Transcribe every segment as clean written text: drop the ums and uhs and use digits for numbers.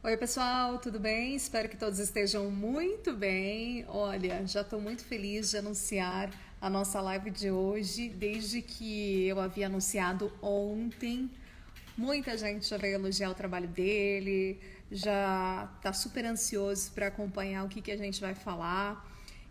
Oi, pessoal, tudo bem? Espero que todos estejam muito bem. Olha, já estou muito feliz de anunciar a nossa live de hoje, desde que eu havia anunciado ontem. Muita gente já veio elogiar o trabalho dele, já está super ansioso para acompanhar o que a gente vai falar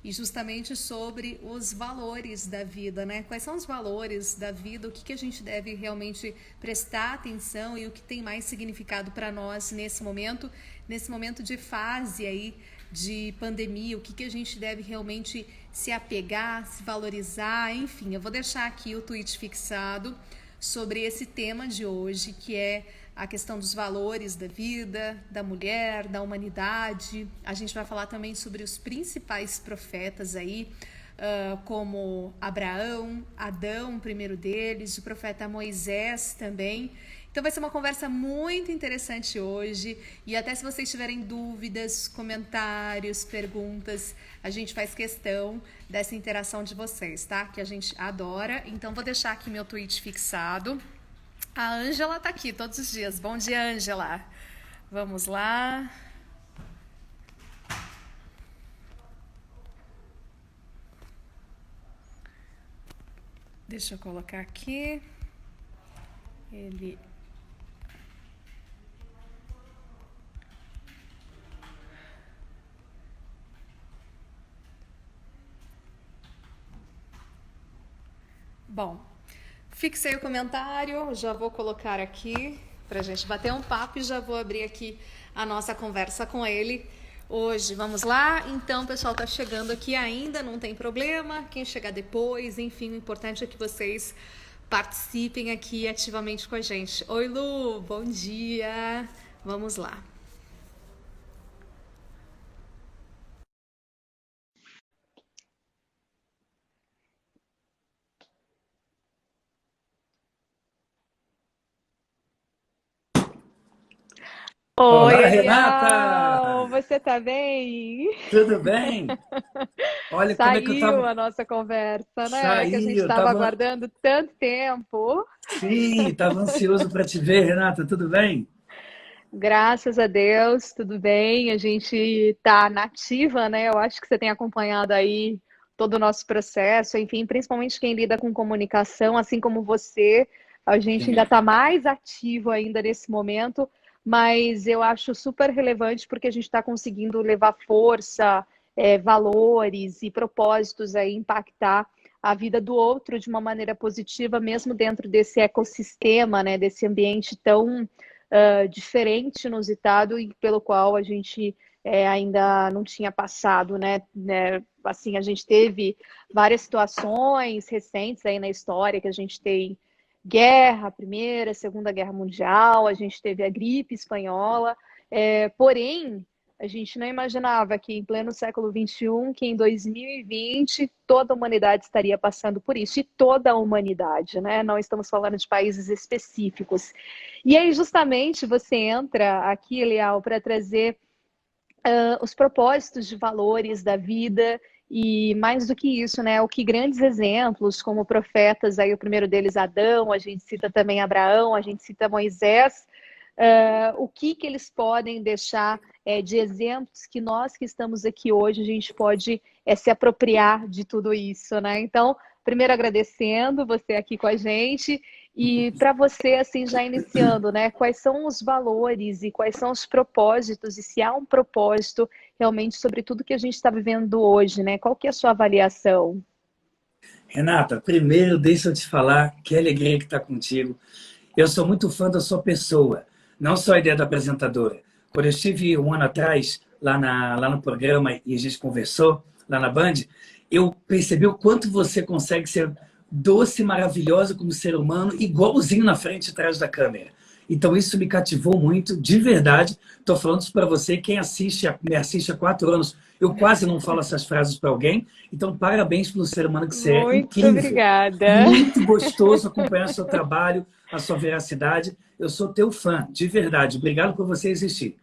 e justamente sobre os valores da vida, né? Quais são os valores da vida, o que a gente deve realmente prestar atenção e o que tem mais significado para nós nesse momento de fase aí de pandemia, o que a gente deve realmente se apegar, se valorizar, enfim, eu vou deixar aqui o tweet fixado sobre esse tema de hoje, que é a questão dos valores da vida, da mulher, da humanidade. A gente vai falar também sobre os principais profetas aí, como Abraão, Adão, o primeiro deles, o profeta Moisés também. Então vai ser uma conversa muito interessante hoje. E até se vocês tiverem dúvidas, comentários, perguntas, a gente faz questão dessa interação de vocês, tá? Que a gente adora. Então vou deixar aqui meu tweet fixado. A Ângela tá aqui todos os dias. Bom dia, Ângela. Vamos lá. Deixa eu colocar aqui. Ele. Bom, fixei o comentário, já vou colocar aqui pra gente bater um papo e já vou abrir aqui a nossa conversa com ele hoje. Vamos lá? Então, o pessoal tá chegando aqui ainda, não tem problema. Quem chegar depois, enfim, o importante é que vocês participem aqui ativamente com a gente. Oi, Lu, bom dia. Vamos lá. Oi, Olá, Eliel, Renata! você tá bem? Tudo bem? Olha como é que eu Saiu tava. a nossa conversa, né? Que a gente Saí, eu estava tava. aguardando tanto tempo. Sim, tava ansioso para te ver, Renata. Tudo bem? Graças a Deus, tudo bem. A gente tá nativa, né? Eu acho que você tem acompanhado aí todo o nosso processo, enfim, principalmente quem lida com comunicação, assim como você, a gente ainda Sim. está mais ativo ainda nesse momento, mas eu acho super relevante porque a gente está conseguindo levar força, valores e propósitos aí, impactar a vida do outro de uma maneira positiva, mesmo dentro desse ecossistema, né? Desse ambiente tão diferente, inusitado e pelo qual a gente ainda não tinha passado, né? Assim, a gente teve várias situações recentes aí na história que a gente tem guerra, Primeira, Segunda Guerra Mundial, a gente teve a gripe espanhola, porém a gente não imaginava que em pleno século XXI, que em 2020 toda a humanidade estaria passando por isso, e toda a humanidade, né? Não estamos falando de países específicos. E aí, justamente, você entra aqui, Leal, para trazer os propósitos de valores da vida e mais do que isso, né? O que grandes exemplos, como profetas, aí o primeiro deles Adão, a gente cita também Abraão, a gente cita Moisés, o que eles podem deixar de exemplos que nós que estamos aqui hoje, a gente pode se apropriar de tudo isso, né? Então, primeiro agradecendo você aqui com a gente e para você, assim, já iniciando, né? Quais são os valores e quais são os propósitos e se há um propósito realmente sobre tudo que a gente está vivendo hoje, né? Qual que é a sua avaliação? Renata, primeiro deixa eu te falar que alegria que está contigo. Eu sou muito fã da sua pessoa, não só a ideia da apresentadora. Quando eu estive um ano atrás lá no programa e a gente conversou lá na Band, eu percebi o quanto você consegue ser doce, maravilhosa como ser humano, igualzinho na frente e atrás da câmera. Então isso me cativou muito, de verdade. Estou falando isso para você, quem me assiste há 4 anos, eu quase não falo essas frases para alguém. Então parabéns pelo ser humano que você é, Muito incrível. obrigada. Muito gostoso acompanhar o seu trabalho, a sua veracidade. Eu sou teu fã, de verdade. Obrigado por você existir.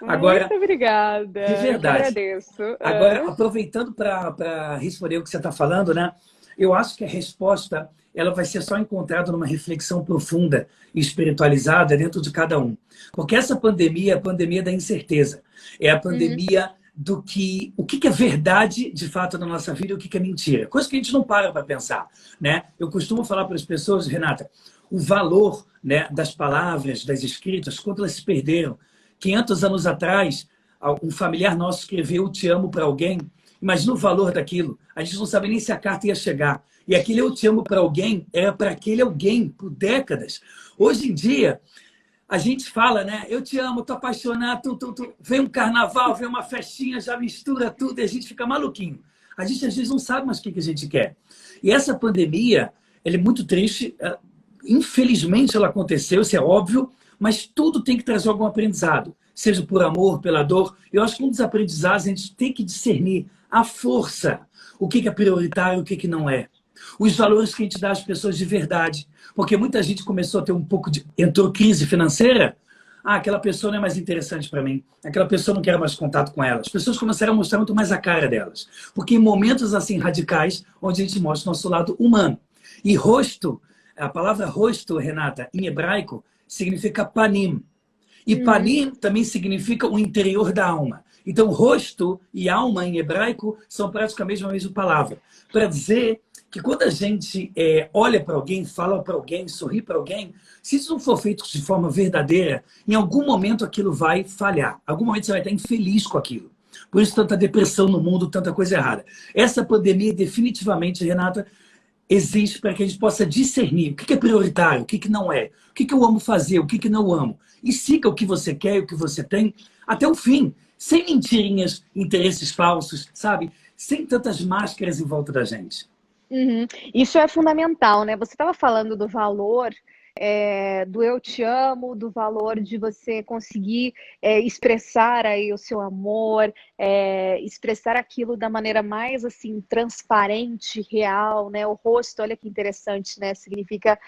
Muito Agora, de obrigada. Eu que verdade. agradeço. Agora, aproveitando para responder o que você está falando, né? eu acho que a resposta ela vai ser só encontrada numa reflexão profunda e espiritualizada dentro de cada um. Porque essa pandemia é a pandemia da incerteza. É a pandemia do que o que é verdade de fato na nossa vida e o que é mentira. Coisa que a gente não para pensar, né? Eu costumo falar para as pessoas, Renata, o valor, né, das palavras, das escritas, quando elas se perderam. 500 anos atrás, um familiar nosso escreveu "eu te amo" para alguém. Imagina o valor daquilo. A gente não sabe nem se a carta ia chegar. E aquele "eu te amo" para alguém era para aquele alguém por décadas. Hoje em dia, a gente fala, né? "Eu te amo, tô apaixonado". Vem um carnaval, vem uma festinha, já mistura tudo e a gente fica maluquinho. A gente às vezes não sabe mais o que a gente quer. E essa pandemia, ela é muito triste. Infelizmente ela aconteceu, isso é óbvio, mas tudo tem que trazer algum aprendizado. Seja por amor, pela dor. Eu acho que um dos aprendizados a gente tem que discernir a força. O que é prioritário e o que não é. Os valores que a gente dá às pessoas de verdade. Porque muita gente começou a ter um pouco de... Entrou crise financeira. Aquela pessoa não é mais interessante para mim. Aquela pessoa não quer mais contato com ela. As pessoas começaram a mostrar muito mais a cara delas. Porque em momentos assim radicais, onde a gente mostra o nosso lado humano. E rosto, a palavra rosto, Renata, em hebraico, significa panim. E panim também significa o interior da alma. Então, rosto e alma em hebraico são praticamente a mesma palavra. Para dizer que quando a gente olha para alguém, fala para alguém, sorri para alguém, se isso não for feito de forma verdadeira, em algum momento aquilo vai falhar. Em algum momento você vai estar infeliz com aquilo. Por isso tanta depressão no mundo, tanta coisa errada. Essa pandemia definitivamente, Renata, existe para que a gente possa discernir o que é prioritário, o que não é, o que eu amo fazer, o que não amo. E siga o que você quer e o que você tem até o fim, sem mentirinhas, interesses falsos, sabe? Sem tantas máscaras em volta da gente. Isso é fundamental, né? Você estava falando do valor do "eu te amo", do valor de você conseguir expressar aí o seu amor, expressar aquilo da maneira mais assim transparente, real, né? O rosto, olha que interessante, né? Significa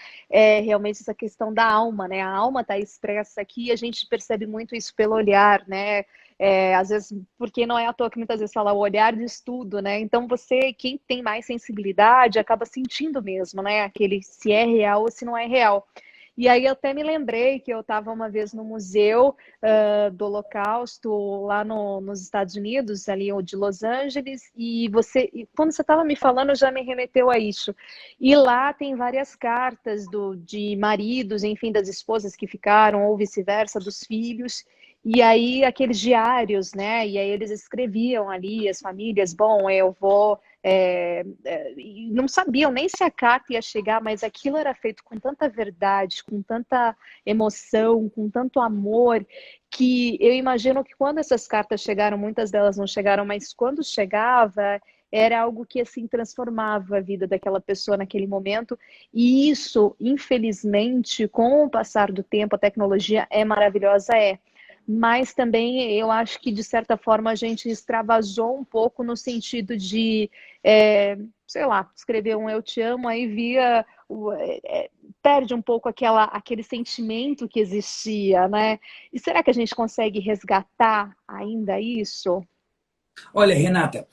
realmente essa questão da alma, né? A alma está expressa aqui e a gente percebe muito isso pelo olhar, né? Às vezes, porque não é à toa que muitas vezes fala o olhar diz tudo, né? Então você, quem tem mais sensibilidade, acaba sentindo mesmo, né? Aquele se é real ou se não é real. E aí eu até me lembrei que eu estava uma vez no museu do Holocausto lá nos Estados Unidos, ali de Los Angeles, e quando você estava me falando já me remeteu a isso. E lá tem várias cartas de maridos, enfim, das esposas que ficaram, ou vice-versa, dos filhos. E aí aqueles diários, né? E aí eles escreviam ali, as famílias, bom, eu vou... e não sabiam nem se a carta ia chegar, mas aquilo era feito com tanta verdade, com tanta emoção, com tanto amor, que eu imagino que quando essas cartas chegaram, muitas delas não chegaram, mas quando chegava, era algo que assim transformava a vida daquela pessoa naquele momento. E isso, infelizmente, com o passar do tempo, a tecnologia é maravilhosa, mas também eu acho que, de certa forma, a gente extravasou um pouco no sentido de, sei lá, escrever um "eu te amo", aí perde um pouco aquele sentimento que existia, né? E será que a gente consegue resgatar ainda isso? Olha, Renata,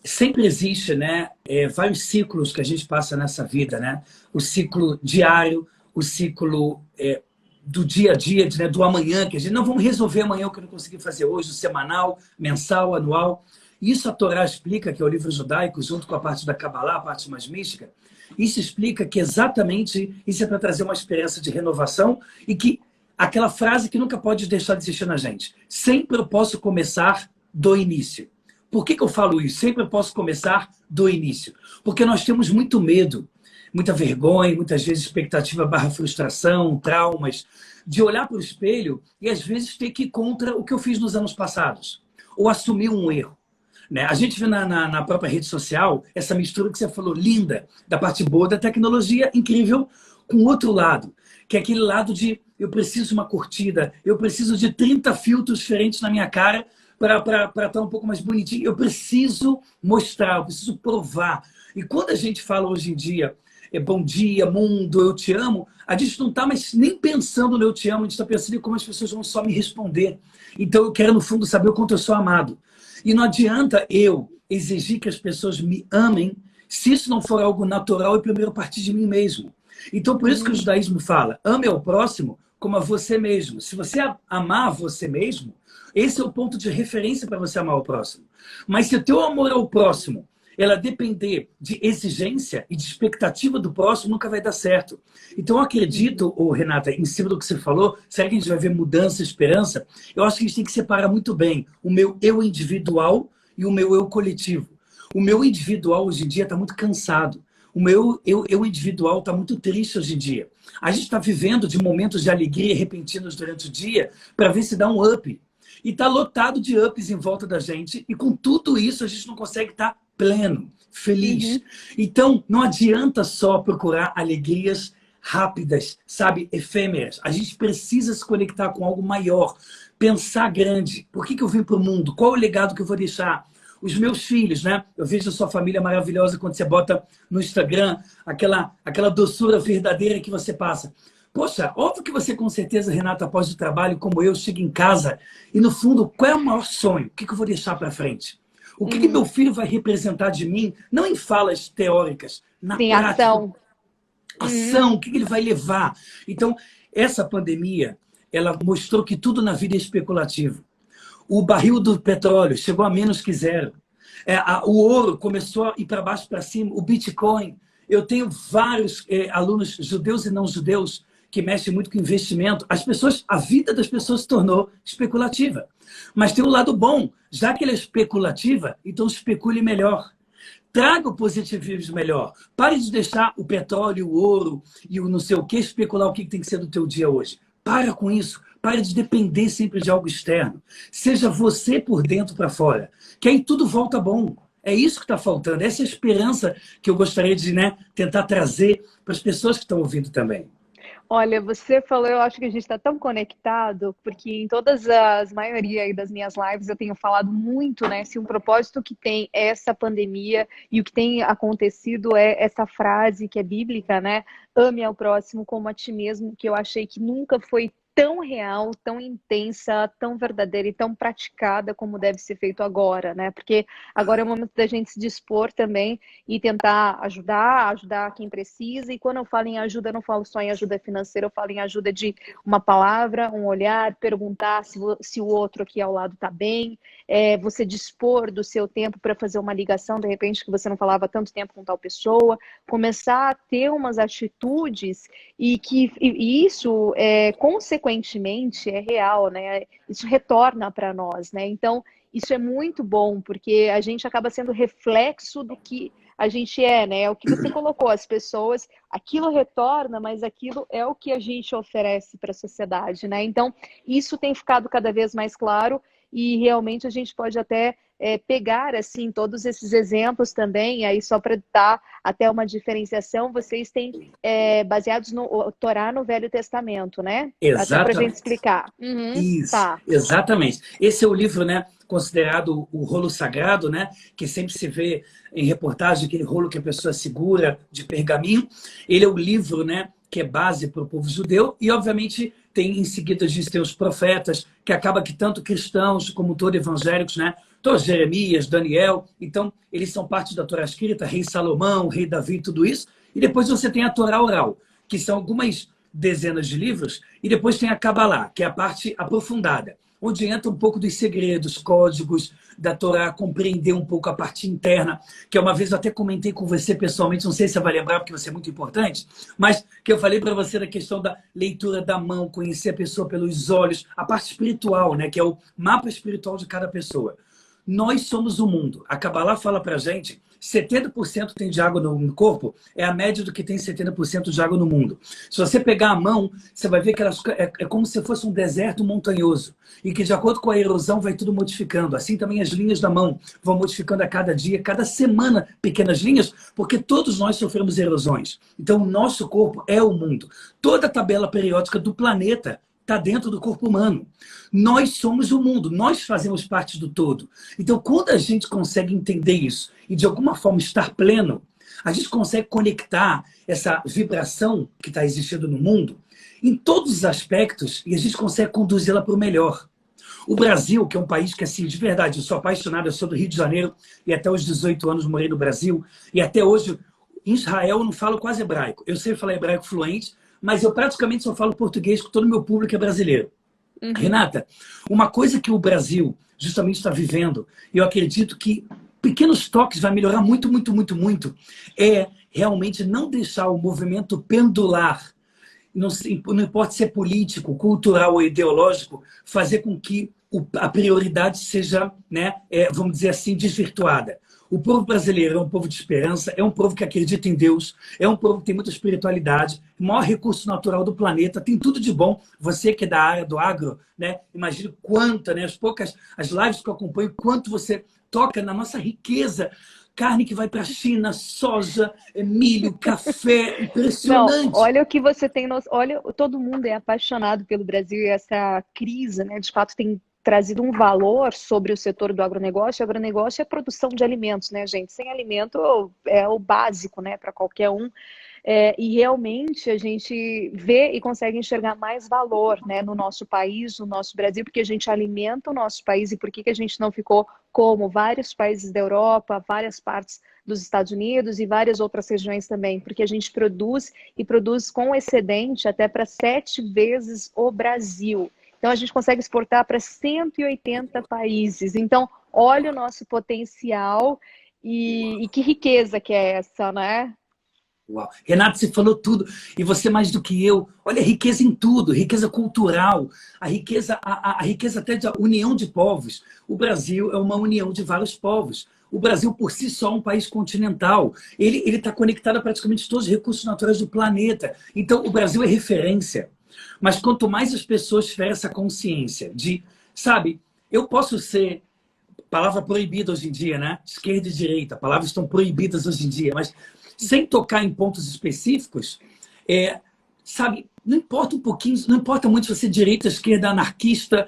sempre existe, né, vários ciclos que a gente passa nessa vida, né? O ciclo diário, o ciclo... do dia a dia, né, do amanhã, que a gente não vamos resolver amanhã o que eu não consegui fazer hoje, o semanal, mensal, anual. Isso a Torá explica, que é o livro judaico, junto com a parte da Kabbalah, a parte mais mística. Isso explica que exatamente isso é para trazer uma esperança de renovação e que aquela frase que nunca pode deixar de existir na gente. Sempre eu posso começar do início. Por que eu falo isso? Sempre eu posso começar do início. Porque nós temos muito medo, muita vergonha, muitas vezes expectativa / frustração, traumas, de olhar para o espelho e às vezes ter que ir contra o que eu fiz nos anos passados, ou assumir um erro. Né? A gente vê na própria rede social essa mistura que você falou, linda, da parte boa da tecnologia, incrível, com o outro lado, que é aquele lado de eu preciso de uma curtida, eu preciso de 30 filtros diferentes na minha cara para estar um pouco mais bonitinho, eu preciso mostrar, eu preciso provar. E quando a gente fala hoje em dia bom dia, mundo, eu te amo, a gente não está mais nem pensando no eu te amo, a gente está pensando em como as pessoas vão só me responder. Então eu quero, no fundo, saber o quanto eu sou amado. E não adianta eu exigir que as pessoas me amem Se isso não for algo natural, eu primeiro partir de mim mesmo. Então, por isso que o judaísmo fala, ame ao próximo como a você mesmo. Se você amar você mesmo, esse é o ponto de referência para você amar o próximo. Mas se o teu amor ao próximo ela depender de exigência e de expectativa do próximo, nunca vai dar certo. Então, eu acredito, Renata, em cima do que você falou, será que a gente vai ver mudança, esperança? Eu acho que a gente tem que separar muito bem o meu eu individual e o meu eu coletivo. O meu individual, hoje em dia, está muito cansado. O meu eu individual está muito triste hoje em dia. A gente está vivendo de momentos de alegria repentinos durante o dia para ver se dá um up. E está lotado de ups em volta da gente. E com tudo isso, a gente não consegue estar pleno, feliz. Então, não adianta só procurar alegrias rápidas, sabe, efêmeras. A gente precisa se conectar com algo maior, pensar grande. Por que eu vim para o mundo? Qual é o legado que eu vou deixar? Os meus filhos, né? Eu vejo a sua família maravilhosa quando você bota no Instagram aquela doçura verdadeira que você passa. Poxa, óbvio que você com certeza, Renata, após o trabalho, como eu, chega em casa e no fundo, qual é o maior sonho? O que eu vou deixar para frente? O que meu filho vai representar de mim? Não em falas teóricas, na prática. Ação, o que ele vai levar? Então, essa pandemia, ela mostrou que tudo na vida é especulativo. O barril do petróleo chegou a menos que zero. O ouro começou a ir para baixo, para cima. O Bitcoin. Eu tenho vários alunos judeus e não judeus que mexem muito com investimento. A vida das pessoas se tornou especulativa. Mas tem um lado bom. Já que ela é especulativa, então especule melhor. Traga o positivismo melhor. Pare de deixar o petróleo, o ouro e o não sei o que especular o que tem que ser do teu dia hoje. Para com isso. Pare de depender sempre de algo externo. Seja você por dentro para fora. Que aí tudo volta bom. É isso que está faltando. Essa é a esperança que eu gostaria de tentar trazer para as pessoas que estão ouvindo também. Olha, você falou, eu acho que a gente está tão conectado, porque em todas as maioria aí das minhas lives eu tenho falado muito, né? Se um propósito que tem é essa pandemia e o que tem acontecido é essa frase que é bíblica, né? Ame ao próximo como a ti mesmo, que eu achei que nunca foi tão real, tão intensa, tão verdadeira e tão praticada como deve ser feito agora, né? Porque agora é o momento da gente se dispor também e tentar ajudar quem precisa. E quando eu falo em ajuda, eu não falo só em ajuda financeira, eu falo em ajuda de uma palavra, um olhar, perguntar se o outro aqui ao lado está bem, você dispor do seu tempo para fazer uma ligação, de repente, que você não falava há tanto tempo com tal pessoa, começar a ter umas atitudes e isso consequentemente é real, né? Isso retorna para nós, né? Então, isso é muito bom, porque a gente acaba sendo reflexo do que a gente é, né? É o que você colocou, as pessoas, aquilo retorna, mas aquilo é o que a gente oferece para a sociedade, né? Então, isso tem ficado cada vez mais claro e realmente a gente pode até pegar assim todos esses exemplos também, aí só para dar até uma diferenciação, vocês têm baseados no Torá no Velho Testamento, né? Exatamente. Até para a gente explicar. Isso, tá. Exatamente. Esse é o livro, né, considerado o rolo sagrado, né, que sempre se vê em reportagem, aquele rolo que a pessoa segura de pergaminho. Ele é o livro, né, que é base para o povo judeu e, obviamente, tem em seguida existem os profetas, que acaba que tanto cristãos como todos evangélicos, né, todos Jeremias, Daniel, então eles são parte da Torá escrita, rei Salomão, rei Davi, tudo isso. E depois você tem a Torá oral, que são algumas dezenas de livros, e depois tem a Cabalá, que é a parte aprofundada, onde entra um pouco dos segredos, códigos da Torá, compreender um pouco a parte interna, que uma vez eu até comentei com você pessoalmente, não sei se você vai lembrar, porque você é muito importante, mas que eu falei para você da questão da leitura da mão, conhecer a pessoa pelos olhos, a parte espiritual, né, que é o mapa espiritual de cada pessoa. Nós somos o mundo. A Cabalá fala para a gente, 70% tem de água no corpo, é a média do que tem 70% de água no mundo. Se você pegar a mão, você vai ver que é como se fosse um deserto montanhoso. E que de acordo com a erosão vai tudo modificando. Assim também as linhas da mão vão modificando a cada dia, cada semana, pequenas linhas, porque todos nós sofremos erosões. Então o nosso corpo é o mundo. Toda a tabela periódica do planeta está dentro do corpo humano. Nós somos o mundo, nós fazemos parte do todo. Então, quando a gente consegue entender isso e, de alguma forma, estar pleno, a gente consegue conectar essa vibração que está existindo no mundo em todos os aspectos e a gente consegue conduzi-la para o melhor. O Brasil, que é um país que, assim, de verdade, eu sou apaixonado, eu sou do Rio de Janeiro e até os 18 anos morei no Brasil. E até hoje, em Israel, eu não falo quase hebraico. Eu sei falar hebraico fluente, mas eu praticamente só falo português, que todo o meu público é brasileiro. Uhum. Renata, uma coisa que o Brasil justamente está vivendo, e eu acredito que pequenos toques vai melhorar muito, muito, muito, muito, é realmente não deixar o movimento pendular, não importa se é político, cultural ou ideológico, fazer com que a prioridade seja, né, vamos dizer assim, desvirtuada. O povo brasileiro é um povo de esperança, é um povo que acredita em Deus, é um povo que tem muita espiritualidade, o maior recurso natural do planeta, tem tudo de bom. Você que é da área do agro, né, imagine quanta, né, as lives que eu acompanho, quanto você toca na nossa riqueza. Carne que vai para a China, soja, milho, café, impressionante. Não, olha o que você tem. Olha, todo mundo é apaixonado pelo Brasil e essa crise, né, de fato, tem trazido um valor sobre o setor do agronegócio. O agronegócio é produção de alimentos, né, gente? Sem alimento é o básico, né, para qualquer um. E realmente a gente vê e consegue enxergar mais valor, né, no nosso país, no nosso Brasil, porque a gente alimenta o nosso país. E por que a gente não ficou como vários países da Europa, várias partes dos Estados Unidos e várias outras regiões também? Porque a gente produz e produz com excedente até para 7 vezes o Brasil. Então a gente consegue exportar para 180 países. Então olha o nosso potencial e que riqueza que é essa, né? Uau. Renato, você falou tudo. E você mais do que eu. Olha a riqueza em tudo, riqueza cultural, a riqueza até da união de povos. O Brasil é uma união de vários povos. O Brasil, por si só, é um país continental. Ele está conectado a praticamente todos os recursos naturais do planeta. Então, o Brasil é referência. Mas quanto mais as pessoas tiverem essa consciência de, sabe, eu posso ser... Palavra proibida hoje em dia, né? Esquerda e direita. Palavras estão proibidas hoje em dia, mas sem tocar em pontos específicos, sabe, não importa um pouquinho, não importa muito se você é direita, esquerda, anarquista,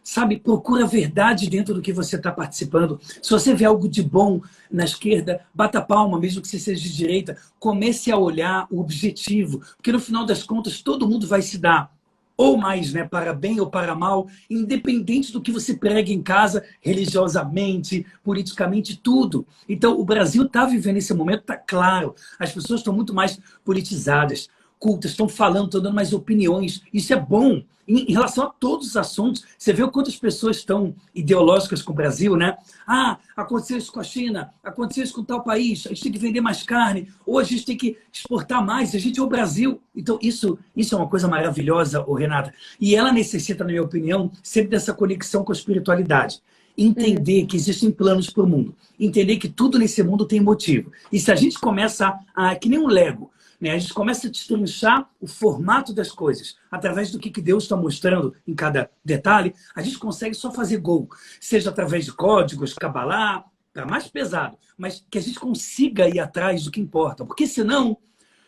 sabe, procura a verdade dentro do que você está participando. Se você vê algo de bom na esquerda, bata palma, mesmo que você seja de direita, comece a olhar o objetivo, porque no final das contas todo mundo vai se dar ou mais, né, para bem ou para mal, independente do que você prega em casa, religiosamente, politicamente, tudo. Então, o Brasil está vivendo esse momento, está claro. As pessoas estão muito mais politizadas, cultas, estão falando, estão dando mais opiniões. Isso é bom. Em relação a todos os assuntos, você vê o quanto as pessoas estão ideológicas com o Brasil, né? Ah, aconteceu isso com a China, aconteceu isso com tal país, a gente tem que vender mais carne, ou a gente tem que exportar mais, a gente é o Brasil. Então, isso é uma coisa maravilhosa, Renata. E ela necessita, na minha opinião, sempre dessa conexão com a espiritualidade. Entender que existem planos para o mundo. Entender que tudo nesse mundo tem motivo. E se a gente começa que nem um Lego, né? A gente começa a destrinchar o formato das coisas através do que Deus está mostrando em cada detalhe, a gente consegue só fazer gol, seja através de códigos, cabalá, tá mais pesado, mas que a gente consiga ir atrás do que importa, porque senão, o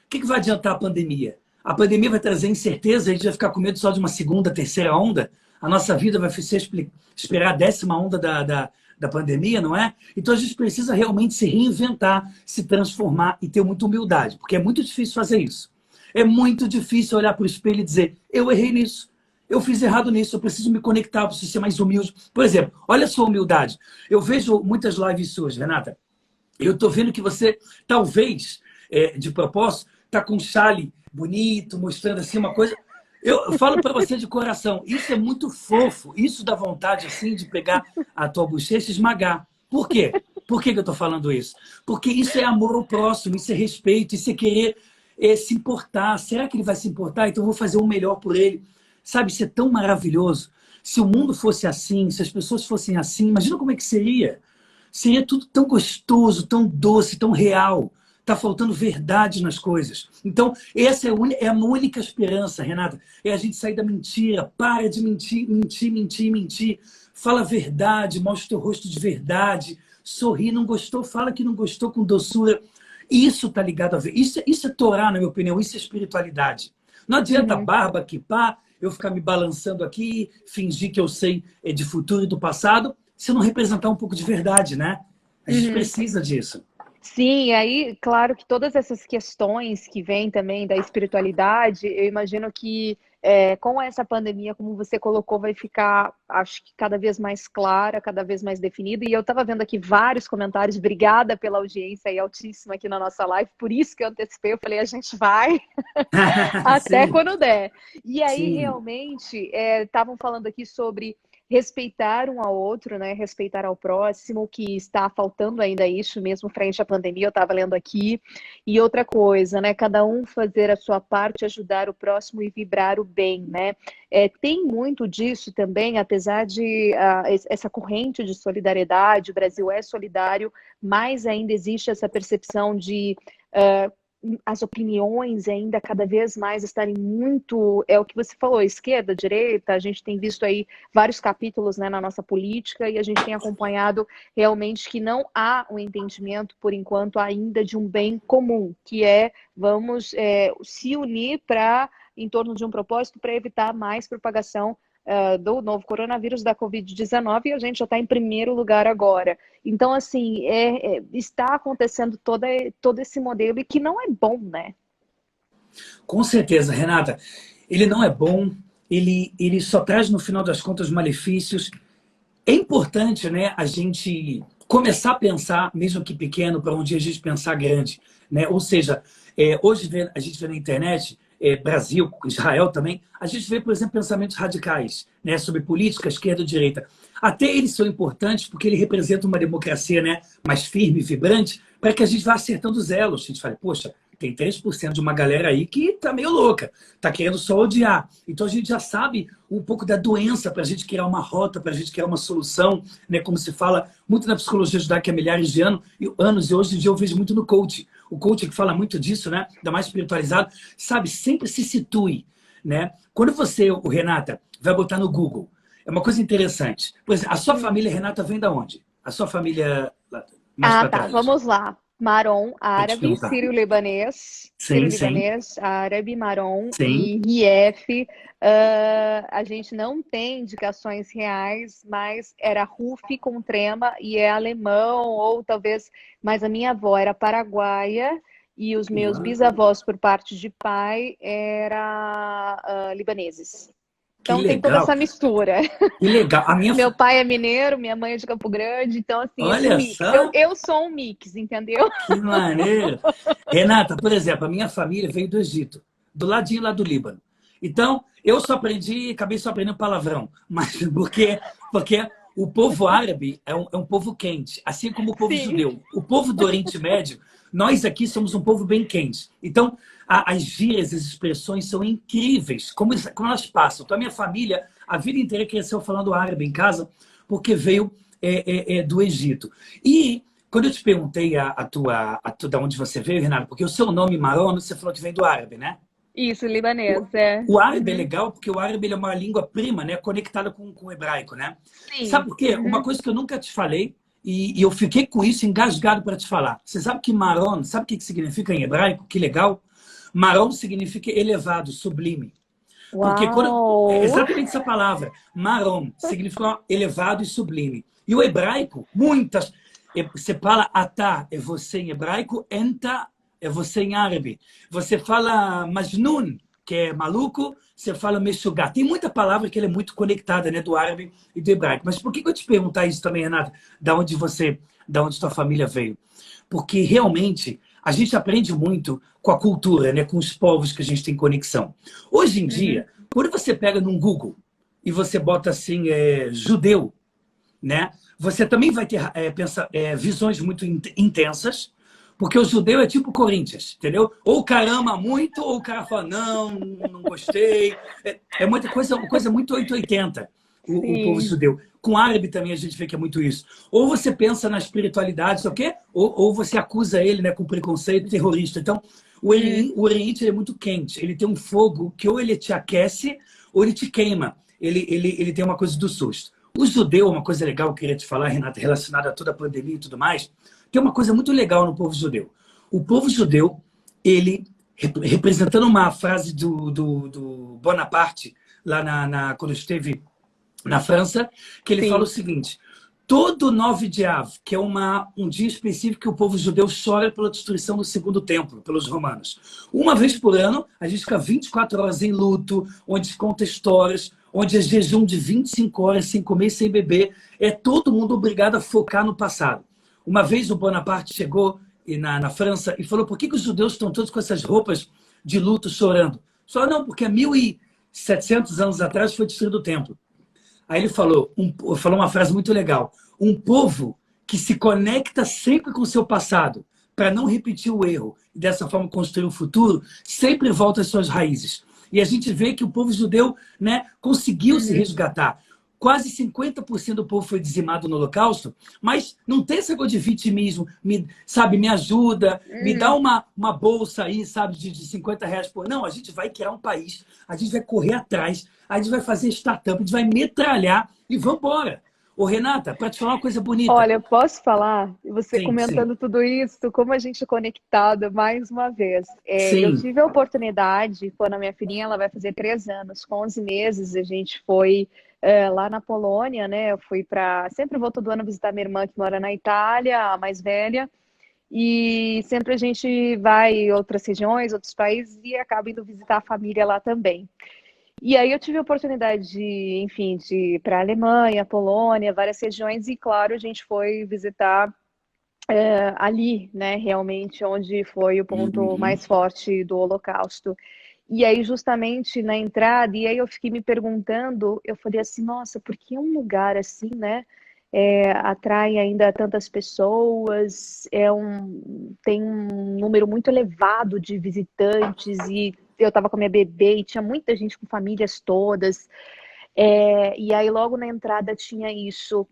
que vai adiantar a pandemia? A pandemia vai trazer incerteza, a gente vai ficar com medo só de uma segunda, terceira onda, a nossa vida vai ser esperar a 10ª onda da pandemia, não é? Então a gente precisa realmente se reinventar, se transformar e ter muita humildade, porque é muito difícil fazer isso. É muito difícil olhar para o espelho e dizer, eu errei nisso, eu fiz errado nisso, eu preciso me conectar, eu preciso ser mais humilde. Por exemplo, olha a sua humildade. Eu vejo muitas lives suas, Renata, eu estou vendo que você, talvez, de propósito, está com um chale bonito, mostrando assim uma coisa... Eu falo para você de coração, isso é muito fofo, isso dá vontade assim de pegar a tua bochecha e esmagar. Por quê? Por que eu estou falando isso? Porque isso é amor ao próximo, isso é respeito, isso é querer se importar. Será que ele vai se importar? Então eu vou fazer o melhor por ele. Sabe, isso é tão maravilhoso. Se o mundo fosse assim, se as pessoas fossem assim, imagina como é que seria. Seria tudo tão gostoso, tão doce, tão real. Está faltando verdade nas coisas. Então, essa é a única esperança, Renata. É a gente sair da mentira. Para de mentir, mentir, mentir, mentir. Fala a verdade, mostra o teu rosto de verdade. Sorri, não gostou, fala que não gostou com doçura. Isso está ligado a ver. Isso é Torá, na minha opinião. Isso é espiritualidade. Não adianta barba, kipá, eu ficar me balançando aqui, fingir que eu sei de futuro e do passado, se não representar um pouco de verdade, né? A gente precisa disso. Sim, aí, claro que todas essas questões que vêm também da espiritualidade, eu imagino que com essa pandemia, como você colocou, vai ficar, acho que cada vez mais clara, cada vez mais definida. E eu estava vendo aqui vários comentários, obrigada pela audiência aí altíssima aqui na nossa live, por isso que eu antecipei, eu falei, a gente vai até Sim, quando der. E aí, sim. realmente, estavam falando aqui sobre respeitar um ao outro, né? Respeitar ao próximo, que está faltando ainda isso, mesmo frente à pandemia, eu estava lendo aqui. E outra coisa, né? Cada um fazer a sua parte, ajudar o próximo e vibrar o bem, né? Tem muito disso também, apesar de essa corrente de solidariedade, o Brasil é solidário, mas ainda existe essa percepção de as opiniões ainda cada vez mais estarem muito, é o que você falou, esquerda, direita, a gente tem visto aí vários capítulos, né, na nossa política e a gente tem acompanhado realmente que não há um entendimento, por enquanto, ainda de um bem comum, que vamos se unir em torno de um propósito para evitar mais propagação do novo coronavírus, da Covid-19, e a gente já está em primeiro lugar agora. Então, assim, está acontecendo todo esse modelo e que não é bom, né? Com certeza, Renata. Ele não é bom, ele só traz, no final das contas, malefícios. É importante, né, a gente começar a pensar, mesmo que pequeno, para um dia a gente pensar grande, né? Ou seja, hoje a gente vê na internet, Brasil, Israel também, a gente vê, por exemplo, pensamentos radicais, né, sobre política, esquerda e direita. Até eles são importantes porque ele representa uma democracia, né, mais firme e vibrante, para que a gente vá acertando os elos. A gente fala, poxa, tem 3% de uma galera aí que tá meio louca, tá querendo só odiar. Então a gente já sabe um pouco da doença para a gente criar uma rota, para a gente criar uma solução, né? Como se fala muito na psicologia judaica há milhares de anos, e hoje em dia eu vejo muito no coaching. O coaching que fala muito disso, né? Ainda mais espiritualizado, sabe? Sempre se situe, né? Quando você, o Renata, vai botar no Google, é uma coisa interessante. Por exemplo, a sua família, Renata, vem da onde? A sua família mais Ah, para tá. trás. Vamos lá. Marom, Vou te árabe, perguntar. sírio-libanês, Sim, sim, sírio-libanês, árabe, Marom sim. e Rief. A gente não tem indicações reais, mas era Ruf com trema e é alemão, ou talvez, mas a minha avó era paraguaia e os meus bisavós, por parte de pai, era libaneses. Que Então tem toda legal, essa mistura. que legal. A minha, Meu pai é mineiro, minha mãe é de Campo Grande, então, assim, esse olha mix. Eu, só, eu sou um mix, entendeu? que maneiro. Renata, por exemplo, a minha família veio do Egito, do ladinho lá do Líbano. Então, eu só aprendi, acabei só aprendendo palavrão, mas porque o povo árabe é um povo quente, assim como o povo Sim. judeu. O povo do Oriente Médio, nós aqui somos um povo bem quente. Então, as gírias, as expressões são incríveis, como elas passam. Então, a minha família, a vida inteira cresceu falando árabe em casa, porque veio do Egito. E quando eu te perguntei da onde você veio, Renato, porque o seu nome Maron, você falou que vem do árabe, né? Isso, O, libanês, é. o árabe é Uhum. legal porque o árabe ele é uma língua prima, né? Conectada com o hebraico, né? Sabe Sim. por quê? Uma Uhum. coisa que eu nunca te falei, e eu fiquei com isso engasgado para te falar. Você sabe que Maron, sabe o que significa em hebraico? Que legal. Maron significa elevado, sublime. Porque é Uau! exatamente essa palavra, marom, significa elevado e sublime. E o hebraico, muitas. Você fala atá, é você em hebraico, enta é você em árabe. Você fala majnun, que é maluco, você fala mexugá. Tem muita palavra que ela é muito conectada, né, do árabe e do hebraico. Mas por que eu te perguntar isso também, Renata? Da onde sua família veio? Porque realmente a gente aprende muito com a cultura, né, com os povos que a gente tem conexão. Hoje em Uhum. dia, quando você pega num Google e você bota assim, judeu, né, você também vai ter visões muito intensas, porque o judeu é tipo Corinthians, entendeu? Ou o cara ama muito, ou o cara fala, não, não gostei. É muita coisa, uma coisa muito 880, o povo Sim. judeu. Com árabe também a gente vê que é muito isso. Ou você pensa na espiritualidade, sabe o quê? Ou você acusa ele, né, com preconceito terrorista. Então, Hum. o Oriente ele é muito quente. Ele tem um fogo que ou ele te aquece ou ele te queima. Ele tem uma coisa do susto. O judeu, uma coisa legal que eu queria te falar, Renata, relacionada a toda a pandemia e tudo mais, tem uma coisa muito legal no povo judeu. O povo judeu, ele, representando uma frase do Bonaparte, lá quando esteve na França, que ele fala o Sim. seguinte: Todo 9 de Av, que é um dia específico que o povo judeu chora pela destruição do segundo templo, pelos romanos. Uma vez por ano, a gente fica 24 horas em luto, onde se conta histórias, onde é jejum de 25 horas sem comer e sem beber. É todo mundo obrigado a focar no passado. Uma vez o Bonaparte chegou na França e falou: por que os judeus estão todos com essas roupas de luto chorando? Só não, porque há 1.700 anos atrás foi destruído o templo. Aí ele falou uma frase muito legal: um povo que se conecta sempre com o seu passado para não repetir o erro e dessa forma construir um futuro, sempre volta às suas raízes. E a gente vê que o povo judeu, né, conseguiu se resgatar. Quase 50% do povo foi dizimado no Holocausto, mas não tem esse negócio de vitimismo, me ajuda, me dá uma bolsa aí, sabe, de R$ 50 por... Não, a gente vai criar um país, a gente vai correr atrás, a gente vai fazer startup, a gente vai metralhar e vamos embora. Ô, Renata, para te falar uma coisa bonita. Olha, eu posso falar, você Sim, comentando tudo isso, como a gente é conectada mais uma vez. Eu tive a oportunidade, quando a minha filhinha ela vai fazer 3 anos, com 11 meses, a gente foi lá na Polônia, né? Eu fui sempre vou todo ano visitar minha irmã que mora na Itália, a mais velha, e sempre a gente vai em outras regiões, outros países, e acaba indo visitar a família lá também. E aí eu tive a oportunidade de, enfim, de ir para a Alemanha, Polônia, várias regiões, e claro, a gente foi visitar ali, né, realmente onde foi o ponto mais forte do Holocausto. E aí, justamente na entrada, e aí eu fiquei me perguntando, eu falei assim, nossa, por que um lugar assim, né, atrai ainda tantas pessoas, tem um número muito elevado de visitantes, e eu estava com a minha bebê e tinha muita gente com famílias todas, e aí logo na entrada tinha isso,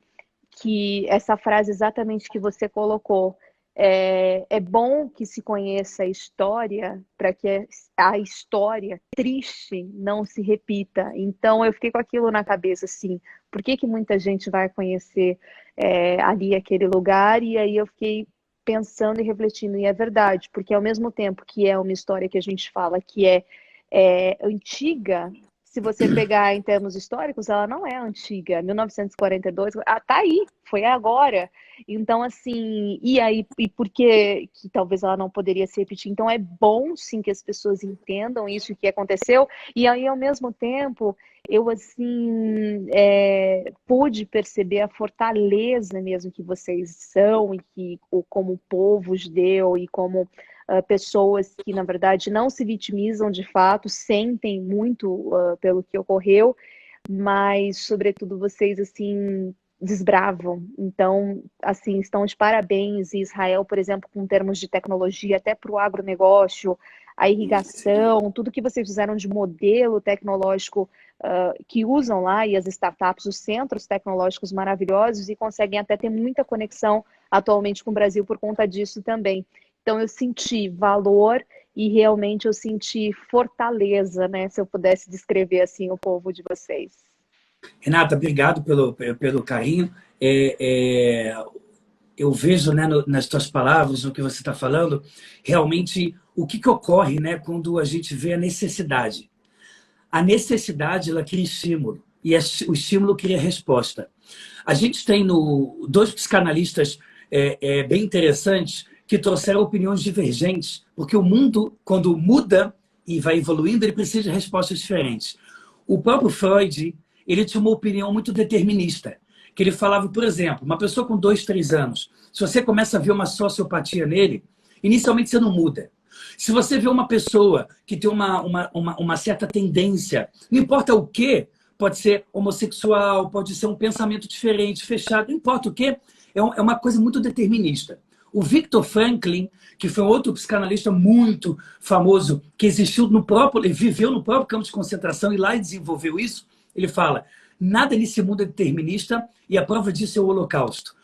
que essa frase exatamente que você colocou, é bom que se conheça a história para que a história triste não se repita. Então eu fiquei com aquilo na cabeça, assim, por que muita gente vai conhecer ali aquele lugar? E aí eu fiquei pensando e refletindo, e é verdade, porque ao mesmo tempo que é uma história que a gente fala que é antiga, se você pegar em termos históricos, ela não é antiga. 1942, tá aí, foi agora. Então, assim, e por que talvez ela não poderia se repetir? Então, é bom, sim, que as pessoas entendam isso que aconteceu. E aí, ao mesmo tempo, eu, assim, pude perceber a fortaleza mesmo que vocês são, e que, como povo judeu, e como pessoas que, na verdade, não se vitimizam de fato, sentem muito pelo que ocorreu, mas, sobretudo, vocês, assim, desbravam. Então, assim, estão de parabéns. E Israel, por exemplo, com termos de tecnologia, até para o agronegócio, a irrigação, tudo que vocês fizeram de modelo tecnológico que usam lá, e as startups, os centros tecnológicos maravilhosos, e conseguem até ter muita conexão atualmente com o Brasil por conta disso também. Então, eu senti valor e realmente eu senti fortaleza, né? Se eu pudesse descrever assim o povo de vocês. Renata, obrigado pelo carinho. Eu vejo, né, nas tuas palavras, no que você está falando, realmente o que ocorre, né, quando a gente vê a necessidade. A necessidade, ela cria estímulo, e o estímulo cria resposta. A gente tem dois psicanalistas bem interessantes que trouxeram opiniões divergentes, porque o mundo, quando muda e vai evoluindo, ele precisa de respostas diferentes. O próprio Freud, ele tinha uma opinião muito determinista, que ele falava, por exemplo, uma pessoa com 2, 3 anos, se você começa a ver uma sociopatia nele, inicialmente você não muda. Se você vê uma pessoa que tem uma certa tendência, não importa o quê, pode ser homossexual, pode ser um pensamento diferente, fechado, não importa o quê, é uma coisa muito determinista. O Viktor Franklin, que foi outro psicanalista muito famoso, que viveu no próprio campo de concentração e lá desenvolveu isso, ele fala, nada nesse mundo é determinista e a prova disso é o Holocausto.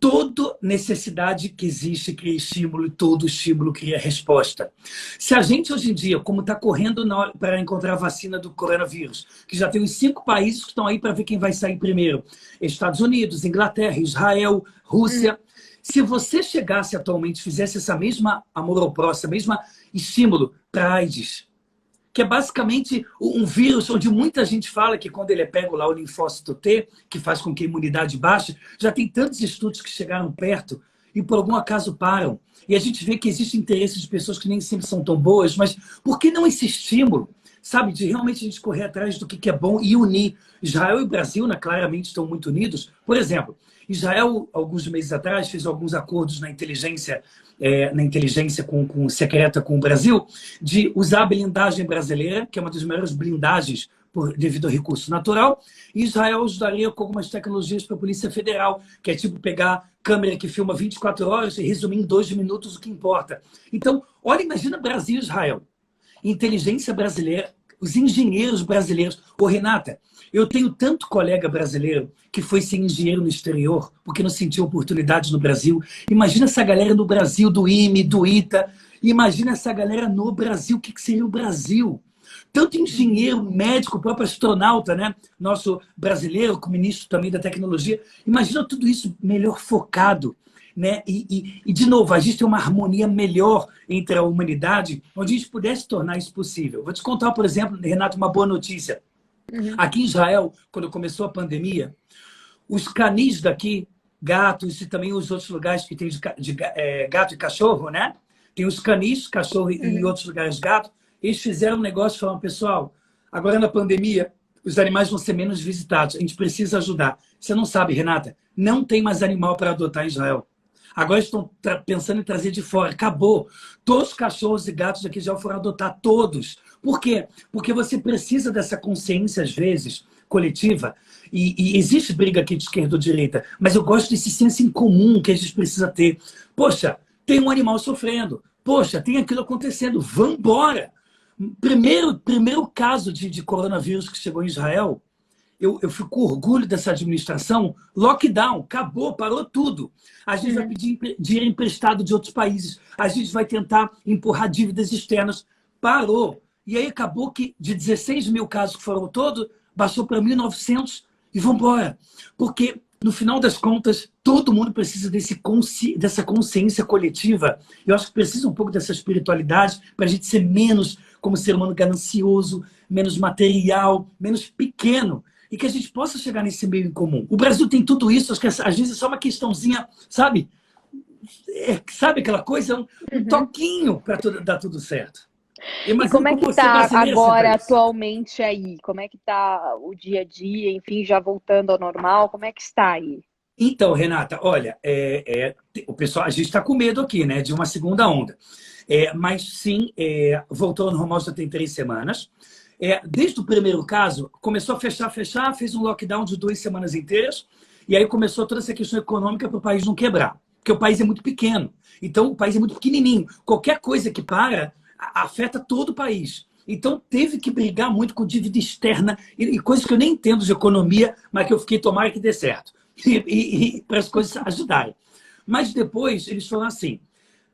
Toda necessidade que existe cria estímulo e todo estímulo cria resposta. Se a gente hoje em dia, como está correndo para encontrar a vacina do coronavírus, que já tem os 5 países que estão aí para ver quem vai sair primeiro, Estados Unidos, Inglaterra, Israel, Rússia, se você chegasse atualmente, fizesse essa mesma amor ao próximo, essa mesma estímulo para AIDS, que é basicamente um vírus onde muita gente fala que quando ele é pego lá o linfócito T, que faz com que a imunidade baixe, já tem tantos estudos que chegaram perto e por algum acaso param. E a gente vê que existe interesse de pessoas que nem sempre são tão boas, mas por que não esse estímulo, sabe, de realmente a gente correr atrás do que é bom e unir? Israel e Brasil, né, claramente estão muito unidos. Por exemplo, Israel, alguns meses atrás, fez alguns acordos na inteligência secreta com o Brasil, de usar a blindagem brasileira, que é uma das maiores blindagens devido ao recurso natural, e Israel ajudaria com algumas tecnologias para a Polícia Federal, que é tipo pegar câmera que filma 24 horas e resumir em 2 minutos o que importa. Então, olha, imagina Brasil e Israel. Inteligência brasileira, os engenheiros brasileiros. Ô, Renata, eu tenho tanto colega brasileiro que foi ser engenheiro no exterior, porque não sentiu oportunidade no Brasil. Imagina essa galera no Brasil, do IME, do ITA. Imagina essa galera no Brasil. O que seria o Brasil? Tanto engenheiro, médico, o próprio astronauta, né? Nosso brasileiro, com o ministro também da tecnologia. Imagina tudo isso melhor focado. Né? De novo, a gente tem uma harmonia melhor entre a humanidade, onde a gente pudesse tornar isso possível. Vou te contar, por exemplo, Renato, uma boa notícia. Aqui em Israel, quando começou a pandemia, os canis daqui, gatos e também os outros lugares que tem gato e cachorro, né? Tem os canis, cachorro e outros lugares gato. Eles fizeram um negócio e falaram, pessoal, agora na pandemia, os animais vão ser menos visitados. A gente precisa ajudar. Você não sabe, Renata, não tem mais animal para adotar em Israel. Agora estão pensando em trazer de fora. Acabou. Todos os cachorros e gatos aqui já foram adotar, todos. Por quê? Porque você precisa dessa consciência, às vezes, coletiva. E existe briga aqui de esquerda ou direita, mas eu gosto desse senso em comum que a gente precisa ter. Poxa, tem um animal sofrendo. Poxa, tem aquilo acontecendo. Vambora! Primeiro caso de coronavírus que chegou em Israel, eu fico com orgulho dessa administração. Lockdown, acabou, parou tudo. A gente vai pedir dinheiro emprestado de outros países. A gente vai tentar empurrar dívidas externas. Parou. E aí acabou que de 16 mil casos que foram todos, baixou para 1.900 e vamos embora. Porque, no final das contas, todo mundo precisa dessa consciência coletiva. Eu acho que precisa um pouco dessa espiritualidade para a gente ser menos como ser humano ganancioso, menos material, menos pequeno. E que a gente possa chegar nesse meio em comum. O Brasil tem tudo isso, acho que às vezes é só uma questãozinha, sabe? Sabe aquela coisa? Um toquinho para dar tudo certo. E como é que está agora, atualmente, aí? Como é que está o dia a dia, enfim, já voltando ao normal? Como é que está aí? Então, Renata, olha, o pessoal, a gente está com medo aqui, né, de uma segunda onda. Mas sim, voltou ao normal já tem 3 semanas. Desde o primeiro caso, começou a fechar, fez um lockdown de 2 semanas inteiras, e aí começou toda essa questão econômica para o país não quebrar, porque o país é muito pequeno. Então, o país é muito pequenininho. Qualquer coisa que afeta todo o país. Então, teve que brigar muito com dívida externa e coisas que eu nem entendo de economia, mas que eu fiquei, tomara que dê certo. E para as coisas ajudarem. Mas depois, eles falaram assim,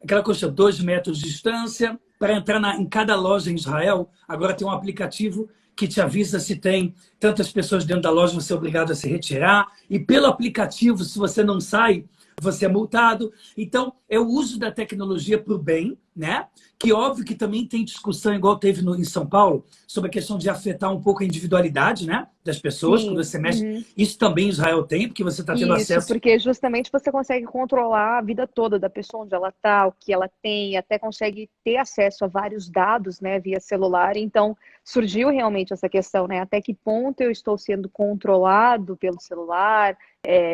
aquela coisa, 2 metros de distância. Para entrar em cada loja em Israel, agora tem um aplicativo que te avisa se tem tantas pessoas dentro da loja, você é obrigado a se retirar. E pelo aplicativo, se você não sai, você é multado. Então, é o uso da tecnologia para o bem, né? Que óbvio que também tem discussão, igual teve em São Paulo, sobre a questão de afetar um pouco a individualidade, né, das pessoas, quando você mexe. Isso também Israel tem, porque você está tendo acesso. Isso, porque justamente você consegue controlar a vida toda da pessoa, onde ela está, o que ela tem, até consegue ter acesso a vários dados, né, via celular. Então, surgiu realmente essa questão, né, até que ponto eu estou sendo controlado pelo celular,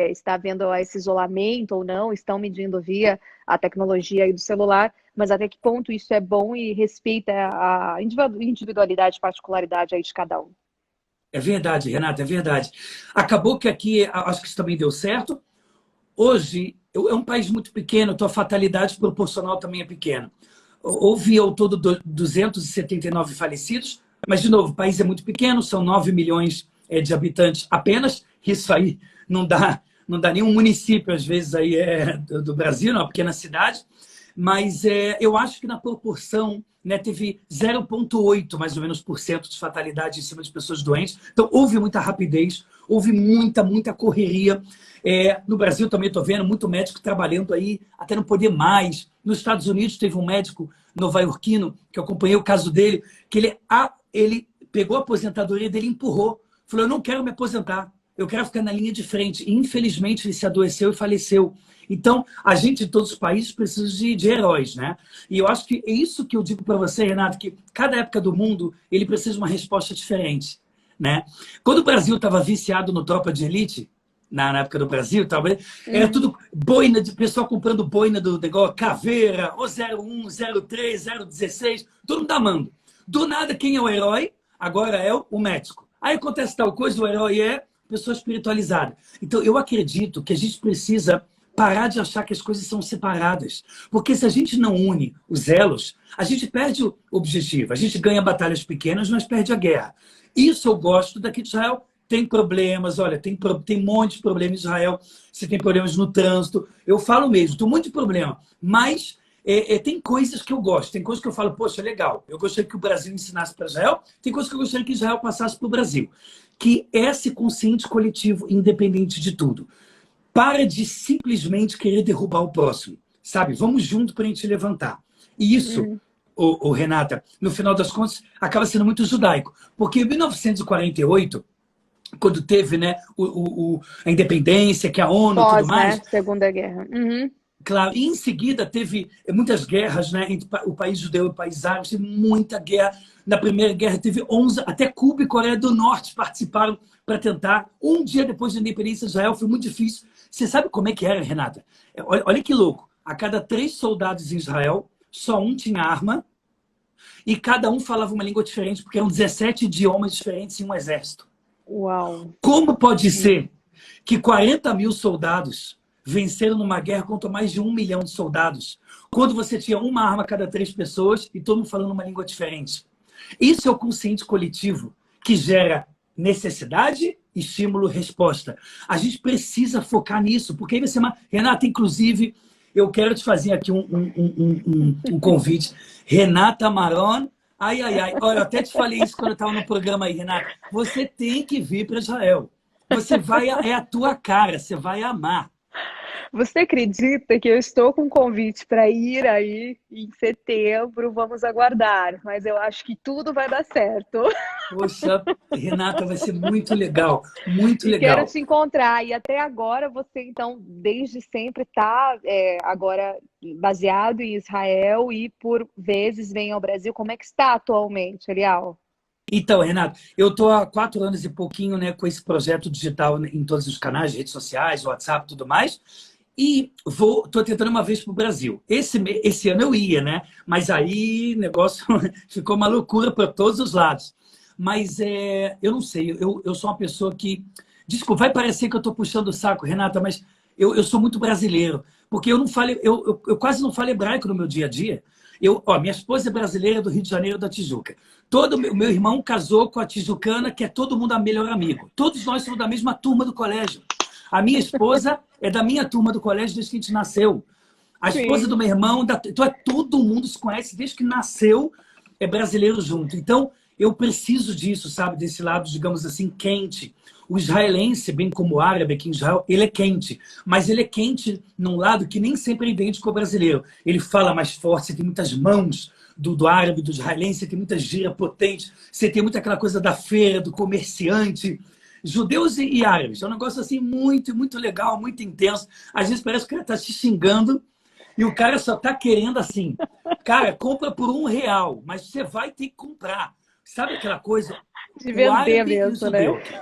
está havendo esse isolamento ou não, estão medindo via a tecnologia aí do celular, mas até que ponto isso é bom e respeita a individualidade, particularidade aí de cada um. É verdade, Renata, é verdade. Acabou que aqui, acho que isso também deu certo. Hoje, é um país muito pequeno, então a fatalidade proporcional também é pequena. Houve ao todo 279 falecidos, mas, de novo, o país é muito pequeno, são 9 milhões de habitantes apenas. Isso aí não dá nenhum município, às vezes, aí do Brasil, uma pequena cidade. Mas eu acho que na proporção, né, teve 0,8 mais ou menos por cento de fatalidade em cima de pessoas doentes. Então houve muita rapidez, houve muita correria. No Brasil também estou vendo muito médico trabalhando aí até não poder mais. Nos Estados Unidos teve um médico nova-iorquino, que eu acompanhei o caso dele, que ele pegou a aposentadoria dele e empurrou. Falou, eu não quero me aposentar, eu quero ficar na linha de frente. E, infelizmente, ele se adoeceu e faleceu. Então, a gente, em todos os países, precisa de heróis, né? E eu acho que é isso que eu digo para você, Renato, que cada época do mundo, ele precisa de uma resposta diferente, né? Quando o Brasil estava viciado no Tropa de Elite, na época do Brasil, era tudo boina, de pessoal comprando boina do negócio, Caveira, o 01, 03, 016, todo mundo amando. Do nada, quem é o herói? Agora é o médico. Aí acontece tal coisa, o herói é pessoa espiritualizada. Então, eu acredito que a gente precisa parar de achar que as coisas são separadas. Porque se a gente não une os elos, a gente perde o objetivo. A gente ganha batalhas pequenas, mas perde a guerra. Isso eu gosto daqui de Israel. Tem problemas, olha, tem um monte de problemas em Israel. Você tem problemas no trânsito. Eu falo mesmo, tem um monte de problema. Mas tem coisas que eu gosto. Tem coisas que eu falo, poxa, legal. Eu gostaria que o Brasil ensinasse para Israel. Tem coisas que eu gostaria que Israel passasse para o Brasil. Que é esse consciente coletivo, independente de tudo. Para de simplesmente querer derrubar o próximo, sabe? Vamos junto para a gente levantar. E isso, Renata, no final das contas, acaba sendo muito judaico. Porque em 1948, quando teve, né, a independência, que a ONU e tudo mais... Né? Segunda Guerra. Claro, e em seguida teve muitas guerras, né, entre o país judeu e o país árabe, teve muita guerra. Na Primeira Guerra teve 11, até Cuba e Coreia do Norte participaram para tentar. Um dia depois da independência de Israel foi muito difícil. Você sabe como é que era, Renata? Olha que louco. A cada 3 soldados em Israel, só um tinha arma e cada um falava uma língua diferente, porque eram 17 idiomas diferentes em um exército. Uau! Como pode ser que 40 mil soldados venceram numa guerra contra mais de 1 milhão de soldados, quando você tinha uma arma a cada 3 pessoas e todo mundo falando uma língua diferente? Isso é o consciente coletivo que gera necessidade, estímulo, resposta. A gente precisa focar nisso, porque aí vai ser uma... Renata, inclusive, eu quero te fazer aqui um convite. Renata Maron, olha, eu até te falei isso quando eu estava no programa aí, Renata. Você tem que vir para Israel. Você vai, é a tua cara, você vai amar. Você acredita que eu estou com um convite para ir aí em setembro? Vamos aguardar, mas eu acho que tudo vai dar certo. Poxa, Renata, vai ser muito legal, muito legal. Quero te encontrar. E até agora você, então, desde sempre está agora baseado em Israel e por vezes vem ao Brasil. Como é que está atualmente, Elial? Então, Renato, eu estou há 4 anos e pouquinho, né, com esse projeto digital em todos os canais, redes sociais, WhatsApp e tudo mais. E estou tentando uma vez para o Brasil. Esse ano eu ia, né? Mas aí o negócio ficou uma loucura para todos os lados. Mas eu não sei, eu sou uma pessoa que... Desculpa, vai parecer que eu estou puxando o saco, Renata, mas eu sou muito brasileiro. Porque eu quase não falo hebraico no meu dia a dia. Minha esposa é brasileira do Rio de Janeiro, da Tijuca. Todo meu irmão casou com a tijucana, que é todo mundo melhor amigo. Todos nós somos da mesma turma do colégio. A minha esposa é da minha turma do colégio desde que a gente nasceu. A esposa do meu irmão, então todo mundo se conhece desde que nasceu, é brasileiro junto. Então, eu preciso disso, sabe? Desse lado, digamos assim, quente. O israelense, bem como o árabe aqui em Israel, ele é quente. Mas ele é quente num lado que nem sempre é idêntico ao brasileiro. Ele fala mais forte, você tem muitas mãos do árabe, do israelense, você tem muita gira potente, você tem muito aquela coisa da feira, do comerciante. Judeus e árabes. É um negócio assim muito, muito legal, muito intenso. Às vezes parece que o cara está te xingando e o cara só está querendo assim. Cara, compra por R$1, mas você vai ter que comprar. Sabe aquela coisa? De vender mesmo, e o judeu. Né?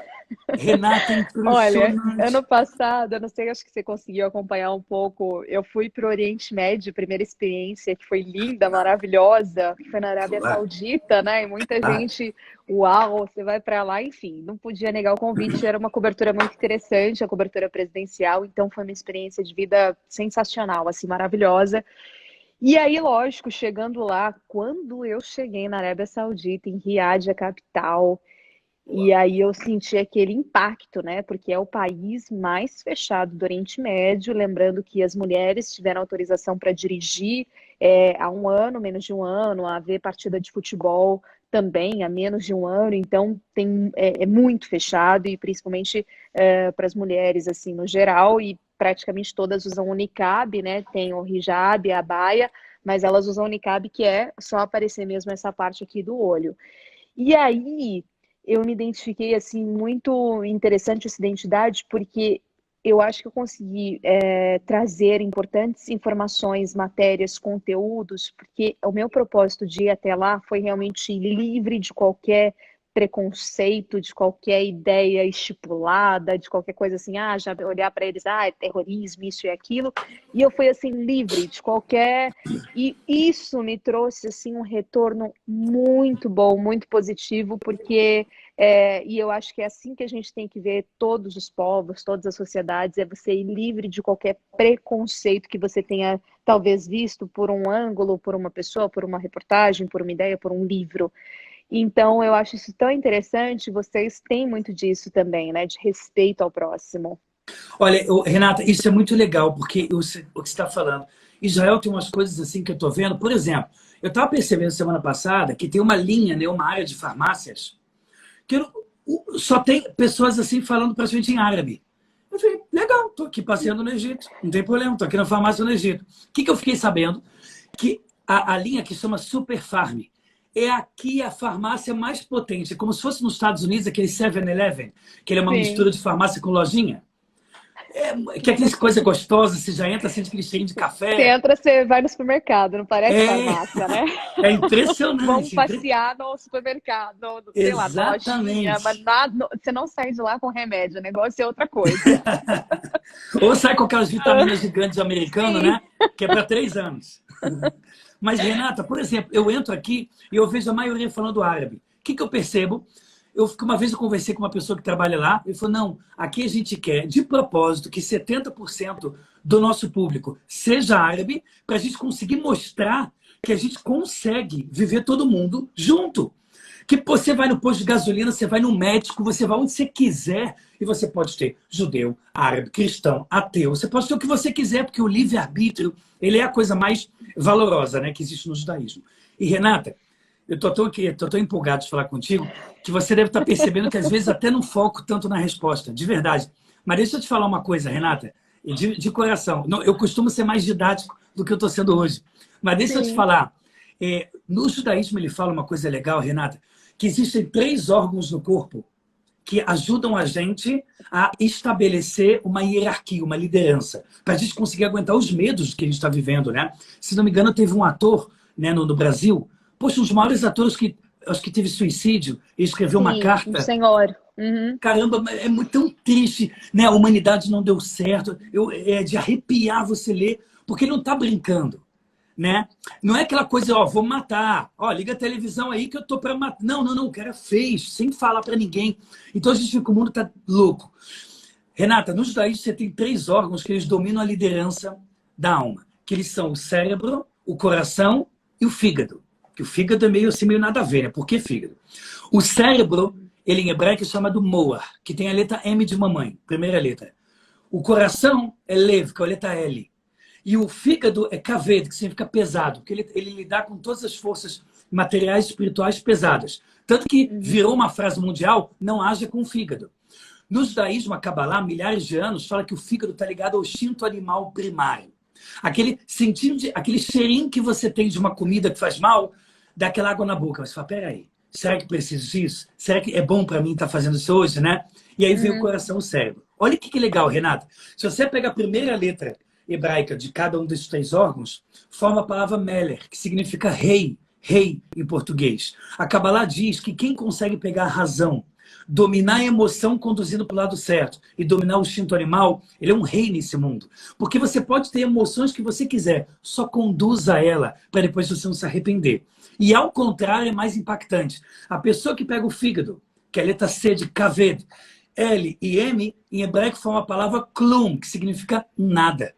Renata, Olha, ano passado, eu não sei, acho que você conseguiu acompanhar um pouco. Eu fui para o Oriente Médio, primeira experiência que foi linda, maravilhosa, que foi na Arábia Saudita, né? E muita gente, uau, você vai para lá, enfim, não podia negar o convite. Era uma cobertura muito interessante, a cobertura presidencial, então foi uma experiência de vida sensacional, assim, maravilhosa. E aí, lógico, chegando lá, quando eu cheguei na Arábia Saudita, em Riad, a capital, e aí eu senti aquele impacto, né? Porque é o país mais fechado do Oriente Médio. Lembrando que as mulheres tiveram autorização para dirigir há 1 ano, menos de 1 ano, a ver partida de futebol também há menos de 1 ano. Então é muito fechado e principalmente para as mulheres assim no geral. E praticamente todas usam o niqab, né? Tem o hijab, a baia. mas elas usam niqab, que é só aparecer mesmo essa parte aqui do olho. E aí eu me identifiquei assim muito interessante essa identidade, porque eu acho que eu consegui trazer importantes informações, matérias, conteúdos, porque o meu propósito de ir até lá foi realmente livre de qualquer preconceito, de qualquer ideia estipulada, de qualquer coisa assim, já olhar para eles, é terrorismo, isso e aquilo, e eu fui assim livre de qualquer, e isso me trouxe assim um retorno muito bom, muito positivo, porque e eu acho que é assim que a gente tem que ver todos os povos, todas as sociedades, é você ir livre de qualquer preconceito que você tenha talvez visto por um ângulo, por uma pessoa, por uma reportagem, por uma ideia, por um livro. Então, eu acho isso tão interessante, vocês têm muito disso também, né? De respeito ao próximo. Olha, Renata, isso é muito legal, porque o que você está falando, Israel tem umas coisas assim que eu estou vendo. Por exemplo, eu estava percebendo semana passada que tem uma linha, né, uma área de farmácias, que só tem pessoas assim falando praticamente em árabe. Eu falei, legal, estou aqui passeando no Egito, não tem problema, estou aqui na farmácia no Egito. O que eu fiquei sabendo? Que a linha que chama Super Farm é aqui a farmácia mais potente, como se fosse nos Estados Unidos, aquele 7-Eleven, que ele é uma mistura de farmácia com lojinha. Que é aquelas coisas gostosas, você já entra, sente aquele cheirinho de café. Você entra, você vai no supermercado, não parece farmácia, né? É impressionante. Vamos passear no supermercado, sei lá, na lojinha, mas você não sai de lá com remédio, o negócio é outra coisa. Ou sai com aquelas vitaminas gigantes americanas, né? Que é para 3 anos. Mas, Renata, por exemplo, eu entro aqui e eu vejo a maioria falando árabe. O que eu percebo? Uma vez eu conversei com uma pessoa que trabalha lá, ele falou, não, aqui a gente quer, de propósito, que 70% do nosso público seja árabe, para a gente conseguir mostrar que a gente consegue viver todo mundo junto. Que você vai no posto de gasolina, você vai no médico, você vai onde você quiser, e você pode ter judeu, árabe, cristão, ateu, você pode ter o que você quiser, porque o livre-arbítrio, ele é a coisa mais valorosa, né, que existe no judaísmo. E, Renata, eu tô tão empolgado de falar contigo, que você deve estar percebendo que às vezes até não foco tanto na resposta, de verdade. Mas deixa eu te falar uma coisa, Renata, de coração. Não, eu costumo ser mais didático do que eu estou sendo hoje. Mas deixa eu te falar. No judaísmo ele fala uma coisa legal, Renata, que existem 3 órgãos no corpo que ajudam a gente a estabelecer uma hierarquia, uma liderança, para a gente conseguir aguentar os medos que a gente está vivendo, né? Se não me engano, teve um ator, né, no Brasil, poxa, um dos maiores atores que acho que teve suicídio, e escreveu uma carta. Um senhor. Uhum. Caramba, é muito tão triste, né? A humanidade não deu certo. É de arrepiar você ler, porque ele não está brincando, né? Não é aquela coisa, vou matar, liga a televisão aí que eu tô para matar. Não, o cara fez, sem falar para ninguém. Então a gente fica, o mundo tá louco. Renata, no judaísmo você tem 3 órgãos que eles dominam a liderança da alma, que eles são o cérebro, o coração e o fígado. Que o fígado é meio assim, meio nada a ver, né? Por que fígado? O cérebro, ele em hebraico é chamado moar, que tem a letra M de mamãe, primeira letra. O coração é lev, que é a letra L. E o fígado é kaved, que significa pesado, porque ele lida com todas as forças materiais e espirituais pesadas. Tanto que virou uma frase mundial, não haja com o fígado. No judaísmo, a Kabbalah, milhares de anos, fala que o fígado está ligado ao instinto animal primário. Aquele cheirinho que você tem de uma comida que faz mal, dá aquela água na boca. Você fala, peraí, será que preciso disso? Será que é bom para mim estar fazendo isso hoje, né? E aí vem o coração, o cérebro. Olha que legal, Renata. Se você pegar a primeira letra hebraica de cada um desses 3 órgãos, forma a palavra Meler, que significa rei em português. A Kabbalah diz que quem consegue pegar a razão, dominar a emoção conduzindo para o lado certo e dominar o instinto animal, ele é um rei nesse mundo. Porque você pode ter emoções que você quiser, só conduza ela para depois você não se arrepender. E ao contrário é mais impactante. A pessoa que pega o fígado, que é a letra C de Kaved, L e M, em hebraico forma a palavra klum, que significa nada.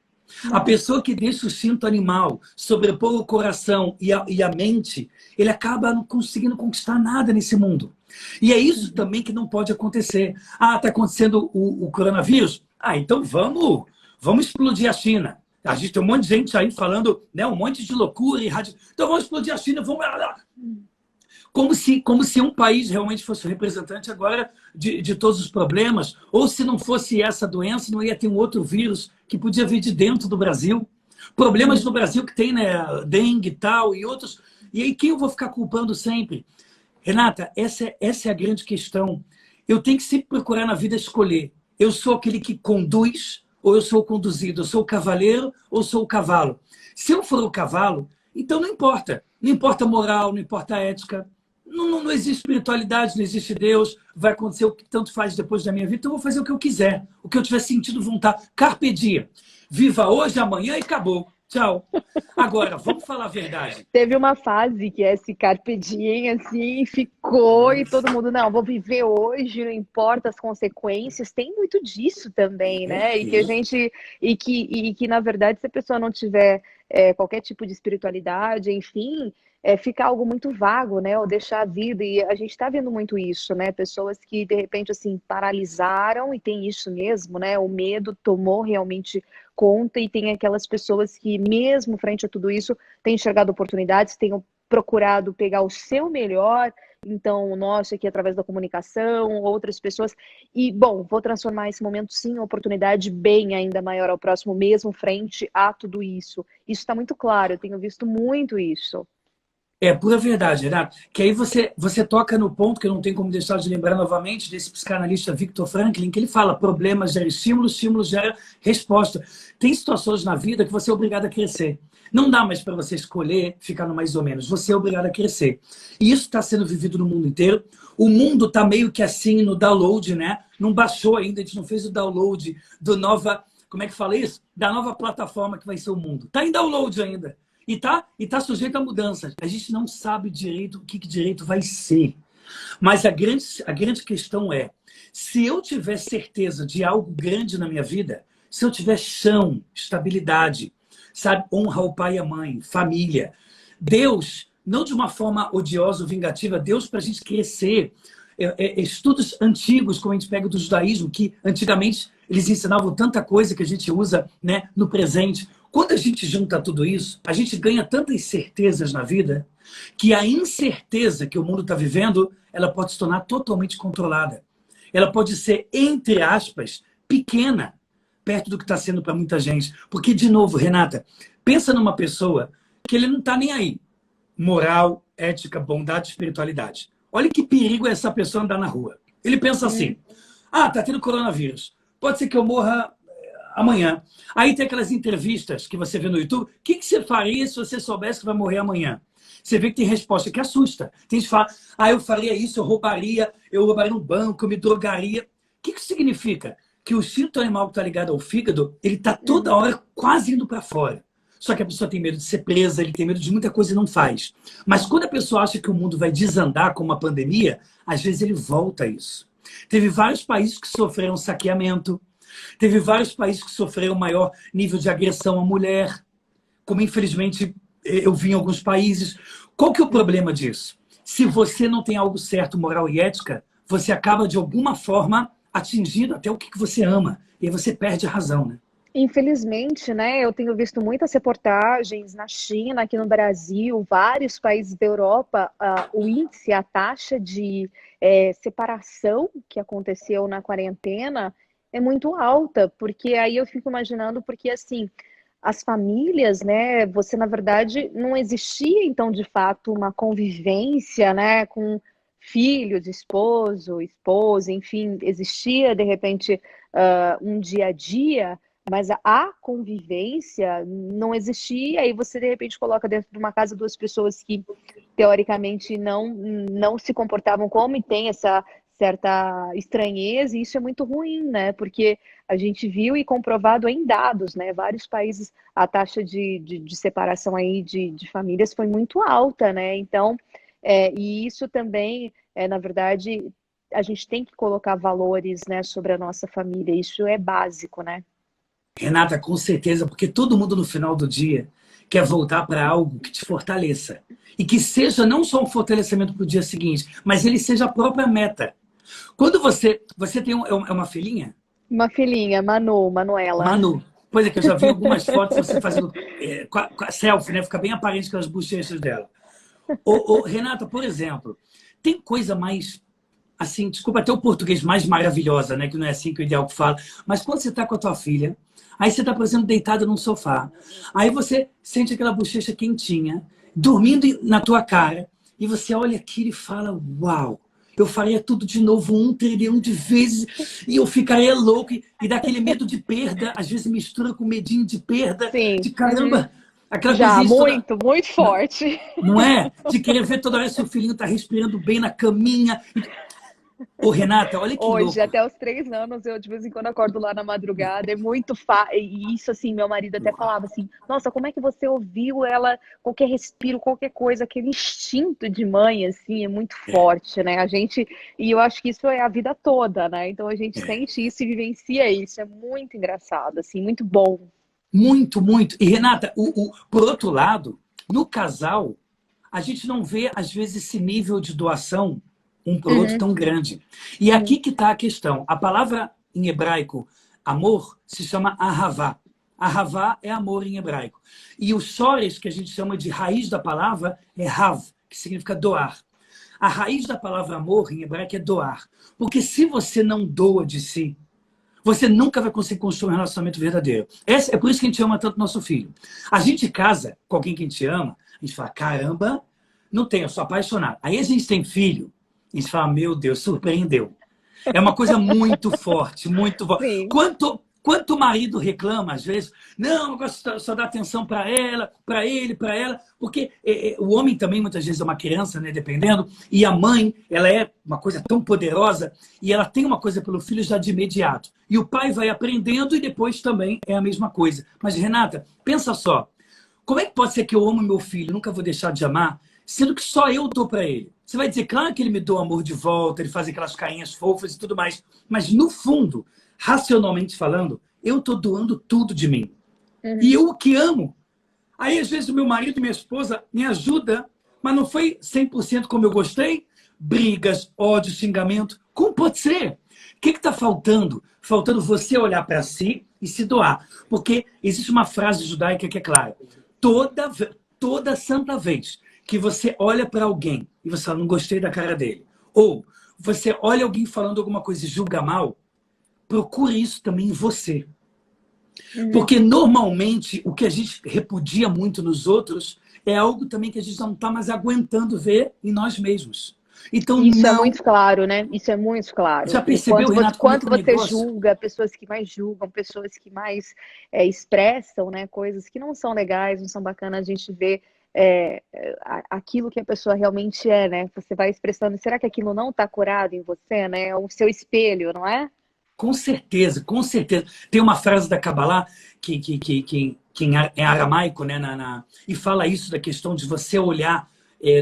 A pessoa que deixa o instinto animal sobrepor o coração e a mente, ele acaba não conseguindo conquistar nada nesse mundo. E é isso também que não pode acontecer. Está acontecendo o coronavírus? Então vamos explodir a China. A gente tem um monte de gente aí falando, né, um monte de loucura e rádio. Então vamos explodir a China, vamos lá. Como se um país realmente fosse o representante agora de todos os problemas, ou se não fosse essa doença, não ia ter um outro vírus que podia vir de dentro do Brasil. Problemas no Brasil que tem, né? Dengue e tal, e outros. E aí, quem eu vou ficar culpando sempre? Renata, essa é a grande questão. Eu tenho que sempre procurar na vida escolher. Eu sou aquele que conduz ou eu sou o conduzido? Eu sou o cavaleiro ou sou o cavalo? Se eu for o cavalo, então não importa. Não importa a moral, não importa a ética. Não existe espiritualidade, não existe Deus. Vai acontecer o que tanto faz depois da minha vida. Então eu vou fazer o que eu quiser. O que eu tiver sentido vontade. Carpe diem. Viva hoje, amanhã e acabou. Tchau. Agora, vamos falar a verdade. Teve uma fase que esse carpe diem, assim, ficou e todo mundo, não, vou viver hoje, não importa as consequências. Tem muito disso também, né? E que a gente, e que na verdade, se a pessoa não tiver qualquer tipo de espiritualidade, enfim, fica algo muito vago, né? Ou deixar a vida. E a gente está vendo muito isso, né? Pessoas que, de repente, assim, paralisaram, e tem isso mesmo, né? O medo tomou realmente conta, e tem aquelas pessoas que, mesmo frente a tudo isso, têm enxergado oportunidades, têm procurado pegar o seu melhor. Então, nós aqui através da comunicação, outras pessoas, e bom, vou transformar esse momento sim em uma oportunidade bem ainda maior ao próximo, mesmo frente a tudo isso. Isso está muito claro, eu tenho visto muito isso. É pura verdade, Renato. Que aí você toca no ponto que eu não tenho como deixar de lembrar novamente desse psicanalista Viktor Frankl, que ele fala: problema gera estímulo, estímulo gera resposta. Tem situações na vida que você é obrigado a crescer. Não dá mais para você escolher ficar no mais ou menos. Você é obrigado a crescer. E isso está sendo vivido no mundo inteiro. O mundo está meio que assim no download, né? Não baixou ainda, a gente não fez o download do nova... Como é que fala isso? Da nova plataforma que vai ser o mundo. Está em download ainda. E tá sujeito a mudanças. A gente não sabe direito o que direito vai ser. Mas a grande questão é, se eu tiver certeza de algo grande na minha vida, se eu tiver chão, estabilidade, sabe, honra ao pai e à mãe, família, Deus, não de uma forma odiosa ou vingativa, Deus para a gente crescer. Estudos antigos, como a gente pega do judaísmo, que antigamente eles ensinavam tanta coisa que a gente usa, né, no presente. Quando a gente junta tudo isso, a gente ganha tantas certezas na vida que a incerteza que o mundo está vivendo, ela pode se tornar totalmente controlada. Ela pode ser, entre aspas, pequena, perto do que está sendo para muita gente. Porque, de novo, Renata, pensa numa pessoa que ele não está nem aí. Moral, ética, bondade, espiritualidade. Olha que perigo é essa pessoa andar na rua. Ele pensa assim: ah, tá tendo coronavírus. Pode ser que eu morra amanhã. Aí tem aquelas entrevistas que você vê no YouTube. O que você faria se você soubesse que vai morrer amanhã? Você vê que tem resposta que assusta. Tem gente que fala: ah, eu faria isso, eu roubaria um banco, eu me drogaria. O que isso significa? Que o instinto animal que está ligado ao fígado, ele está toda hora quase indo para fora. Só que a pessoa tem medo de ser presa, ele tem medo de muita coisa e não faz. Mas quando a pessoa acha que o mundo vai desandar com uma pandemia, às vezes ele volta a isso. Teve vários países que sofreram saqueamento. Teve vários países que sofreram maior nível de agressão à mulher, como infelizmente eu vi em alguns países. Qual que é o problema disso? Se você não tem algo certo, moral e ética, você acaba de alguma forma atingindo até o que você ama. E aí você perde a razão, né? Infelizmente, né, eu tenho visto muitas reportagens na China, aqui no Brasil, vários países da Europa, o índice, a taxa de separação que aconteceu na quarentena é muito alta, porque aí eu fico imaginando, porque assim, as famílias, né, você na verdade não existia então de fato uma convivência, né, com filhos, esposo, esposa, enfim, existia de repente um dia a dia, mas a convivência não existia, aí você de repente coloca dentro de uma casa duas pessoas que teoricamente não se comportavam como, e tem essa certa estranheza, e isso é muito ruim, né? Porque a gente viu e comprovado em dados, né? Vários países, a taxa de separação aí de famílias foi muito alta, né? Então, e isso também, na verdade, a gente tem que colocar valores, né, sobre a nossa família, isso é básico, né? Renata, com certeza, porque todo mundo no final do dia quer voltar para algo que te fortaleça. E que seja não só um fortalecimento para o dia seguinte, mas ele seja a própria meta. Quando você tem uma filhinha? Uma filhinha, Manuela. Manu. Pois é, que eu já vi algumas fotos você fazendo selfie, né? Fica bem aparente com as bochechas dela. Renata, por exemplo, tem coisa mais assim, desculpa até o português mais maravilhosa, né? Que não é assim que o ideal que fala. Mas quando você está com a tua filha, aí você está, por exemplo, deitado num sofá. Aí você sente aquela bochecha quentinha, dormindo na tua cara, e você olha aquilo e fala, uau, eu faria tudo de novo 1 trilhão de vezes, e eu ficaria louco, e dá aquele medo de perda, às vezes mistura com medinho de perda, Sim. de caramba, aquela Já, coisinha toda. muito forte. Não é? De querer ver toda hora se o filhinho tá respirando bem na caminha. Ô, Renata, olha que Hoje, louco. até os 3 anos, eu de vez em quando acordo lá na madrugada, é muito e isso assim, meu marido até falava assim, nossa, como é que você ouviu ela, qualquer respiro, qualquer coisa, aquele instinto de mãe, assim, é muito forte, né? E eu acho que isso é a vida toda, né? Então a gente sente isso e vivencia isso, é muito engraçado, assim, muito bom. Muito, muito. E, Renata, por outro lado, no casal, a gente não vê, às vezes, esse nível de doação um para o outro Uhum, tão grande. E é aqui uhum, que está a questão. A palavra em hebraico, amor, se chama ahavá. Ahavá é amor em hebraico. E o shores, que a gente chama de raiz da palavra, é hav, que significa doar. A raiz da palavra amor em hebraico é doar. Porque se você não doa de si, você nunca vai conseguir construir um relacionamento verdadeiro. É por isso que a gente ama tanto nosso filho. A gente casa com alguém que a gente ama, a gente fala, caramba, não tenho, eu sou apaixonado. Aí a gente tem filho, e a gente fala, meu Deus, surpreendeu. É uma coisa muito forte, muito forte. sim. Quanto o marido reclama, às vezes, não, eu gosto só dar atenção para ela, para ele, para ela, porque o homem também, muitas vezes, é uma criança, né, dependendo, e a mãe, ela é uma coisa tão poderosa, e ela tem uma coisa pelo filho já de imediato. E o pai vai aprendendo e depois também é a mesma coisa. Mas, Renata, pensa só, como é que pode ser que eu amo meu filho, nunca vou deixar de amar, sendo que só eu dou para ele? Você vai dizer, claro que ele me dá o amor de volta, ele faz aquelas carinhas fofas e tudo mais, mas no fundo, racionalmente falando, eu estou doando tudo de mim. E Uhum. eu o que amo. Aí, às vezes, o meu marido e minha esposa me ajudam, mas não foi 100% como eu gostei. Brigas, ódio, xingamento. Como pode ser? O que está faltando? Faltando você olhar para si e se doar. Porque existe uma frase judaica que é clara. Toda santa vez que você olha para alguém e você fala, não gostei da cara dele, ou você olha alguém falando alguma coisa e julga mal, procure isso também em você. Uhum. Porque normalmente o que a gente repudia muito nos outros é algo também que a gente não está mais aguentando ver em nós mesmos. Então, Isso é não. muito claro, né? Isso é muito claro. Já O percebeu, Renato, como é que quanto é o você negócio? julga, pessoas que mais julgam, pessoas que mais expressam, né, coisas que não são legais, não são bacanas, a gente vê aquilo que a pessoa realmente é, né? Você vai expressando, será que aquilo não está curado em você, né? É o seu espelho, não é? Com certeza, com certeza. Tem uma frase da Kabbalah que é aramaico, né, e fala isso da questão de você olhar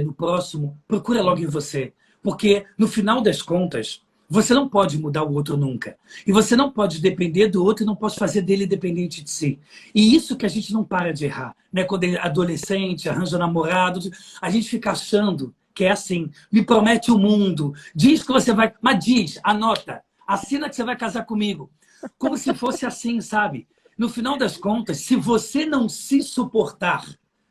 no próximo, procura logo em você. Porque, no final das contas, você não pode mudar o outro nunca. E você não pode depender do outro e não pode fazer dele dependente de si. E isso que a gente não para de errar. Né? Quando é adolescente, arranja namorado, a gente fica achando que é assim. Me promete o mundo, diz que você vai... Mas diz, anota. Assina que você vai casar comigo. Como se fosse assim, sabe? No final das contas, se você não se suportar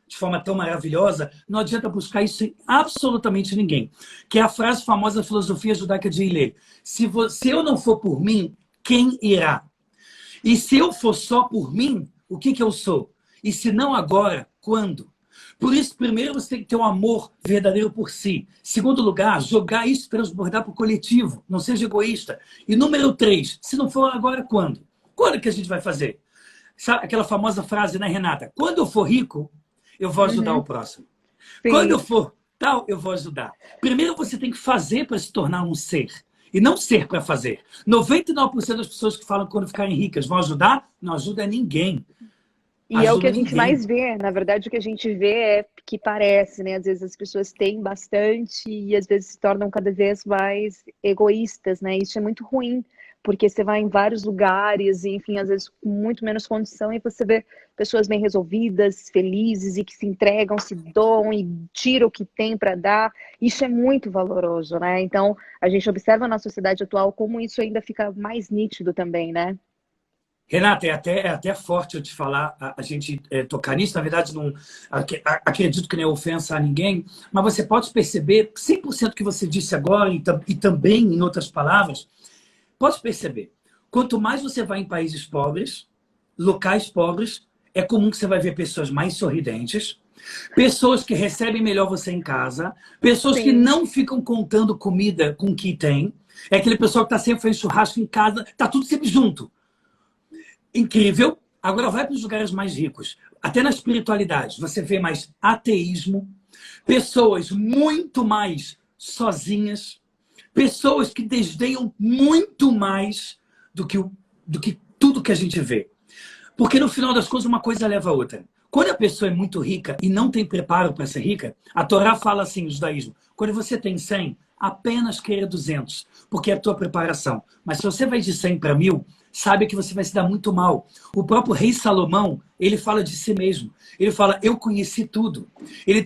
de forma tão maravilhosa, não adianta buscar isso em absolutamente ninguém. Que é a frase famosa da filosofia judaica de Hillel. Se eu não for por mim, quem irá? E se eu for só por mim, o que eu sou? E se não agora, quando? Por isso, primeiro, você tem que ter um amor verdadeiro por si. Segundo lugar, jogar isso, transbordar para o coletivo. Não seja egoísta. E número 3, se não for agora, quando? Quando que a gente vai fazer? Sabe aquela famosa frase, né, Renata? Quando eu for rico, eu vou ajudar o Uhum. próximo. Quando eu Sim. for tal, eu vou ajudar. Primeiro, você tem que fazer para se tornar um ser. E não ser para fazer. 99% das pessoas que falam que quando ficarem ricas vão ajudar, não ajuda ninguém. E é o que Ajuda a gente ninguém. mais vê, na verdade, o que a gente vê é que parece, né? Às vezes as pessoas têm bastante e às vezes se tornam cada vez mais egoístas, né? Isso é muito ruim, porque você vai em vários lugares, e, enfim, às vezes com muito menos condição, e você vê pessoas bem resolvidas, felizes e que se entregam, se doam e tiram o que tem para dar. Isso é muito valoroso, né? Então, a gente observa na sociedade atual como isso ainda fica mais nítido também, né? Renata, é até forte eu te falar, a gente tocar nisso, na verdade, não acredito que não é ofensa a ninguém, mas você pode perceber, 100% que você disse agora, e também em outras palavras, pode perceber, quanto mais você vai em países pobres, locais pobres, é comum que você vai ver pessoas mais sorridentes, pessoas que recebem melhor você em casa, pessoas que Sim. não ficam contando comida com o que tem, é aquele pessoal que está sempre fazendo churrasco em casa, está tudo sempre junto. Incrível. Agora vai para os lugares mais ricos. Até na espiritualidade, você vê mais ateísmo, pessoas muito mais sozinhas, pessoas que desdenham muito mais do que tudo que a gente vê. Porque no final das contas, uma coisa leva a outra. Quando a pessoa é muito rica e não tem preparo para ser rica, a Torá fala assim, o judaísmo, quando você tem 100, apenas queira 200, porque é a tua preparação. Mas se você vai de 100 para 1000, sabe que você vai se dar muito mal. O próprio rei Salomão, ele fala de si mesmo. Ele fala, eu conheci tudo. Ele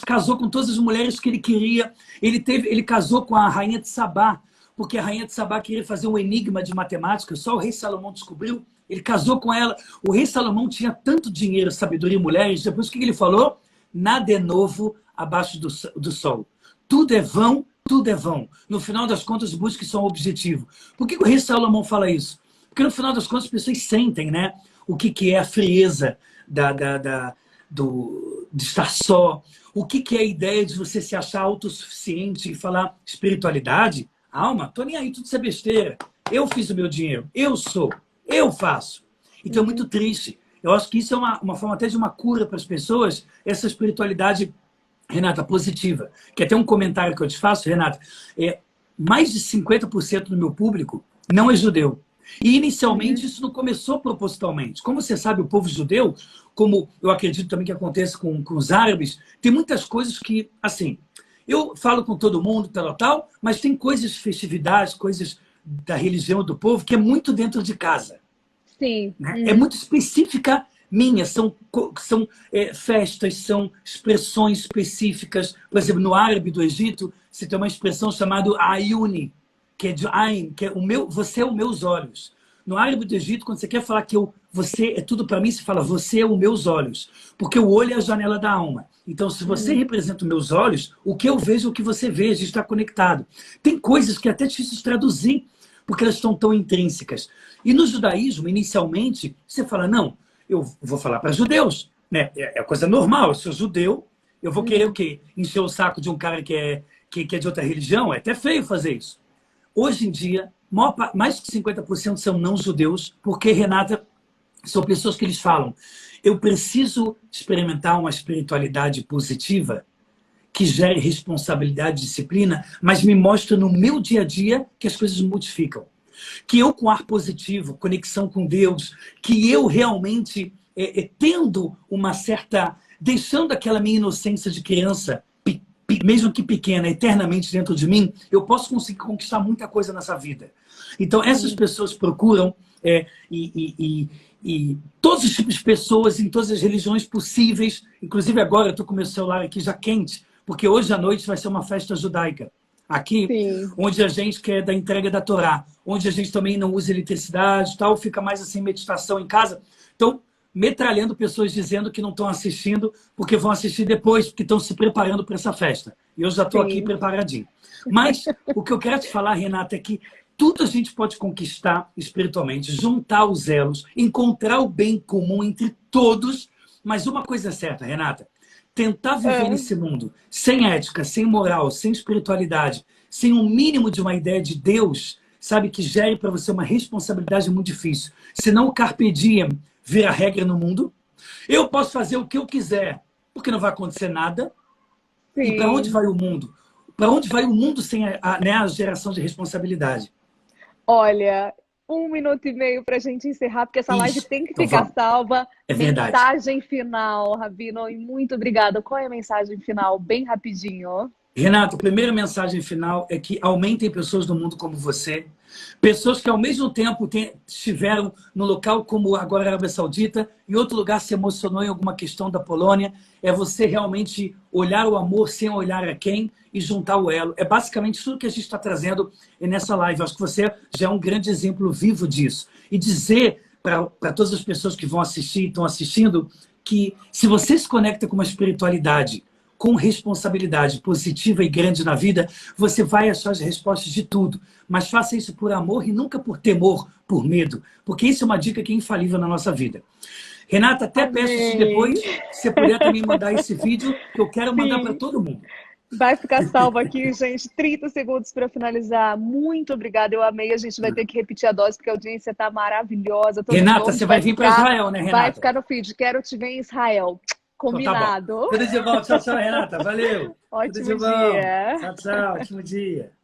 casou com todas as mulheres que ele queria. Ele casou com a rainha de Sabá, porque a rainha de Sabá queria fazer um enigma de matemática, só o rei Salomão descobriu. Ele casou com ela. O rei Salomão tinha tanto dinheiro, sabedoria e mulheres. Depois o que ele falou? Nada é novo abaixo do sol. Tudo é vão, tudo é vão. No final das contas, busque só um objetivo. Por que o rei Salomão fala isso? Porque no final das contas as pessoas sentem, né? O que é a frieza de estar só. O que é a ideia de você se achar autossuficiente e falar espiritualidade? Alma, tô nem aí, tudo isso é besteira. Eu fiz o meu dinheiro, eu faço. Então é muito triste. Eu acho que isso é uma forma até de uma cura para as pessoas, essa espiritualidade, Renata, positiva. Que até um comentário que eu te faço, Renata, mais de 50% do meu público não é judeu. E inicialmente isso não começou propositalmente. Como você sabe, o povo judeu, como eu acredito também que acontece com os árabes, tem muitas coisas que, assim, eu falo com todo mundo, tal, mas tem coisas, festividades, coisas da religião do povo que é muito dentro de casa. Sim. Né? É muito específica minha, são festas, são expressões específicas. Por exemplo, no árabe do Egito, você tem uma expressão chamada ayuni, que é de Ain, que é você é os meus olhos. No árabe do Egito, quando você quer falar que você é tudo para mim, você fala, você é os meus olhos. Porque o olho é a janela da alma. Então, se você representa os meus olhos, o que eu vejo é o que você vê, a gente está conectado. Tem coisas que é até difícil de traduzir, porque elas estão tão intrínsecas. E no judaísmo, inicialmente, você fala, não, eu vou falar para judeus. Né? É coisa normal, eu sou judeu, eu vou querer o quê? Encher o saco de um cara que é de outra religião? É até feio fazer isso. Hoje em dia, mais de 50% são não judeus, porque, Renata, são pessoas que eles falam, eu preciso experimentar uma espiritualidade positiva que gere responsabilidade e disciplina, mas me mostra no meu dia a dia que as coisas modificam. Que eu, com ar positivo, conexão com Deus, que eu realmente, tendo uma certa... deixando aquela minha inocência de criança, mesmo que pequena, eternamente dentro de mim, eu posso conseguir conquistar muita coisa nessa vida. Então, essas pessoas procuram, e todos os tipos de pessoas, em todas as religiões possíveis, inclusive agora eu estou com o meu celular aqui já quente, porque hoje à noite vai ser uma festa judaica. Aqui, onde a gente quer da entrega da Torá, onde a gente também não usa eletricidade, tal, fica mais assim, meditação em casa. Então, metralhando pessoas dizendo que não estão assistindo porque vão assistir depois, porque estão se preparando para essa festa. E eu já estou aqui preparadinho. Mas o que eu quero te falar, Renata, é que tudo a gente pode conquistar espiritualmente, juntar os elos, encontrar o bem comum entre todos. Mas uma coisa é certa, Renata, tentar viver nesse mundo sem ética, sem moral, sem espiritualidade, sem um mínimo de uma ideia de Deus, sabe, que gere para você uma responsabilidade muito difícil. Senão o carpe diem vira regra no mundo. Eu posso fazer o que eu quiser, porque não vai acontecer nada. E para onde vai o mundo? Para onde vai o mundo sem a geração de responsabilidade? Olha, 1 minuto e meio para a gente encerrar, porque essa live tem que ficar salva. É verdade. Mensagem final, Rabino, e muito obrigada. Qual é a mensagem final? Bem rapidinho. Renato, a primeira mensagem final é que aumentem pessoas do mundo como você. Pessoas que ao mesmo tempo estiveram no local como agora a Arábia Saudita, em outro lugar se emocionou em alguma questão da Polônia. É você realmente olhar o amor sem olhar a quem e juntar o elo. É basicamente tudo que a gente está trazendo nessa live. Eu acho que você já é um grande exemplo vivo disso. E dizer para todas as pessoas que vão assistir, estão assistindo, que se você se conecta com uma espiritualidade, com responsabilidade positiva e grande na vida, você vai achar as respostas de tudo. Mas faça isso por amor e nunca por temor, por medo. Porque isso é uma dica que é infalível na nossa vida. Renata, até peço se depois, se você puder também mandar esse vídeo, que eu quero mandar para todo mundo. Vai ficar salvo aqui, gente. 30 segundos para finalizar. Muito obrigada, eu amei. A gente vai ter que repetir a dose, porque a audiência está maravilhosa. Renata, você vai vir para Israel, né, Renata? Vai ficar no feed. Quero te ver em Israel. Combinado. Então, tá bom. Tudo de bom. Tchau, tchau, Renata. Valeu. Ótimo Tudo de bom. dia. Tchau, tchau. Ótimo dia.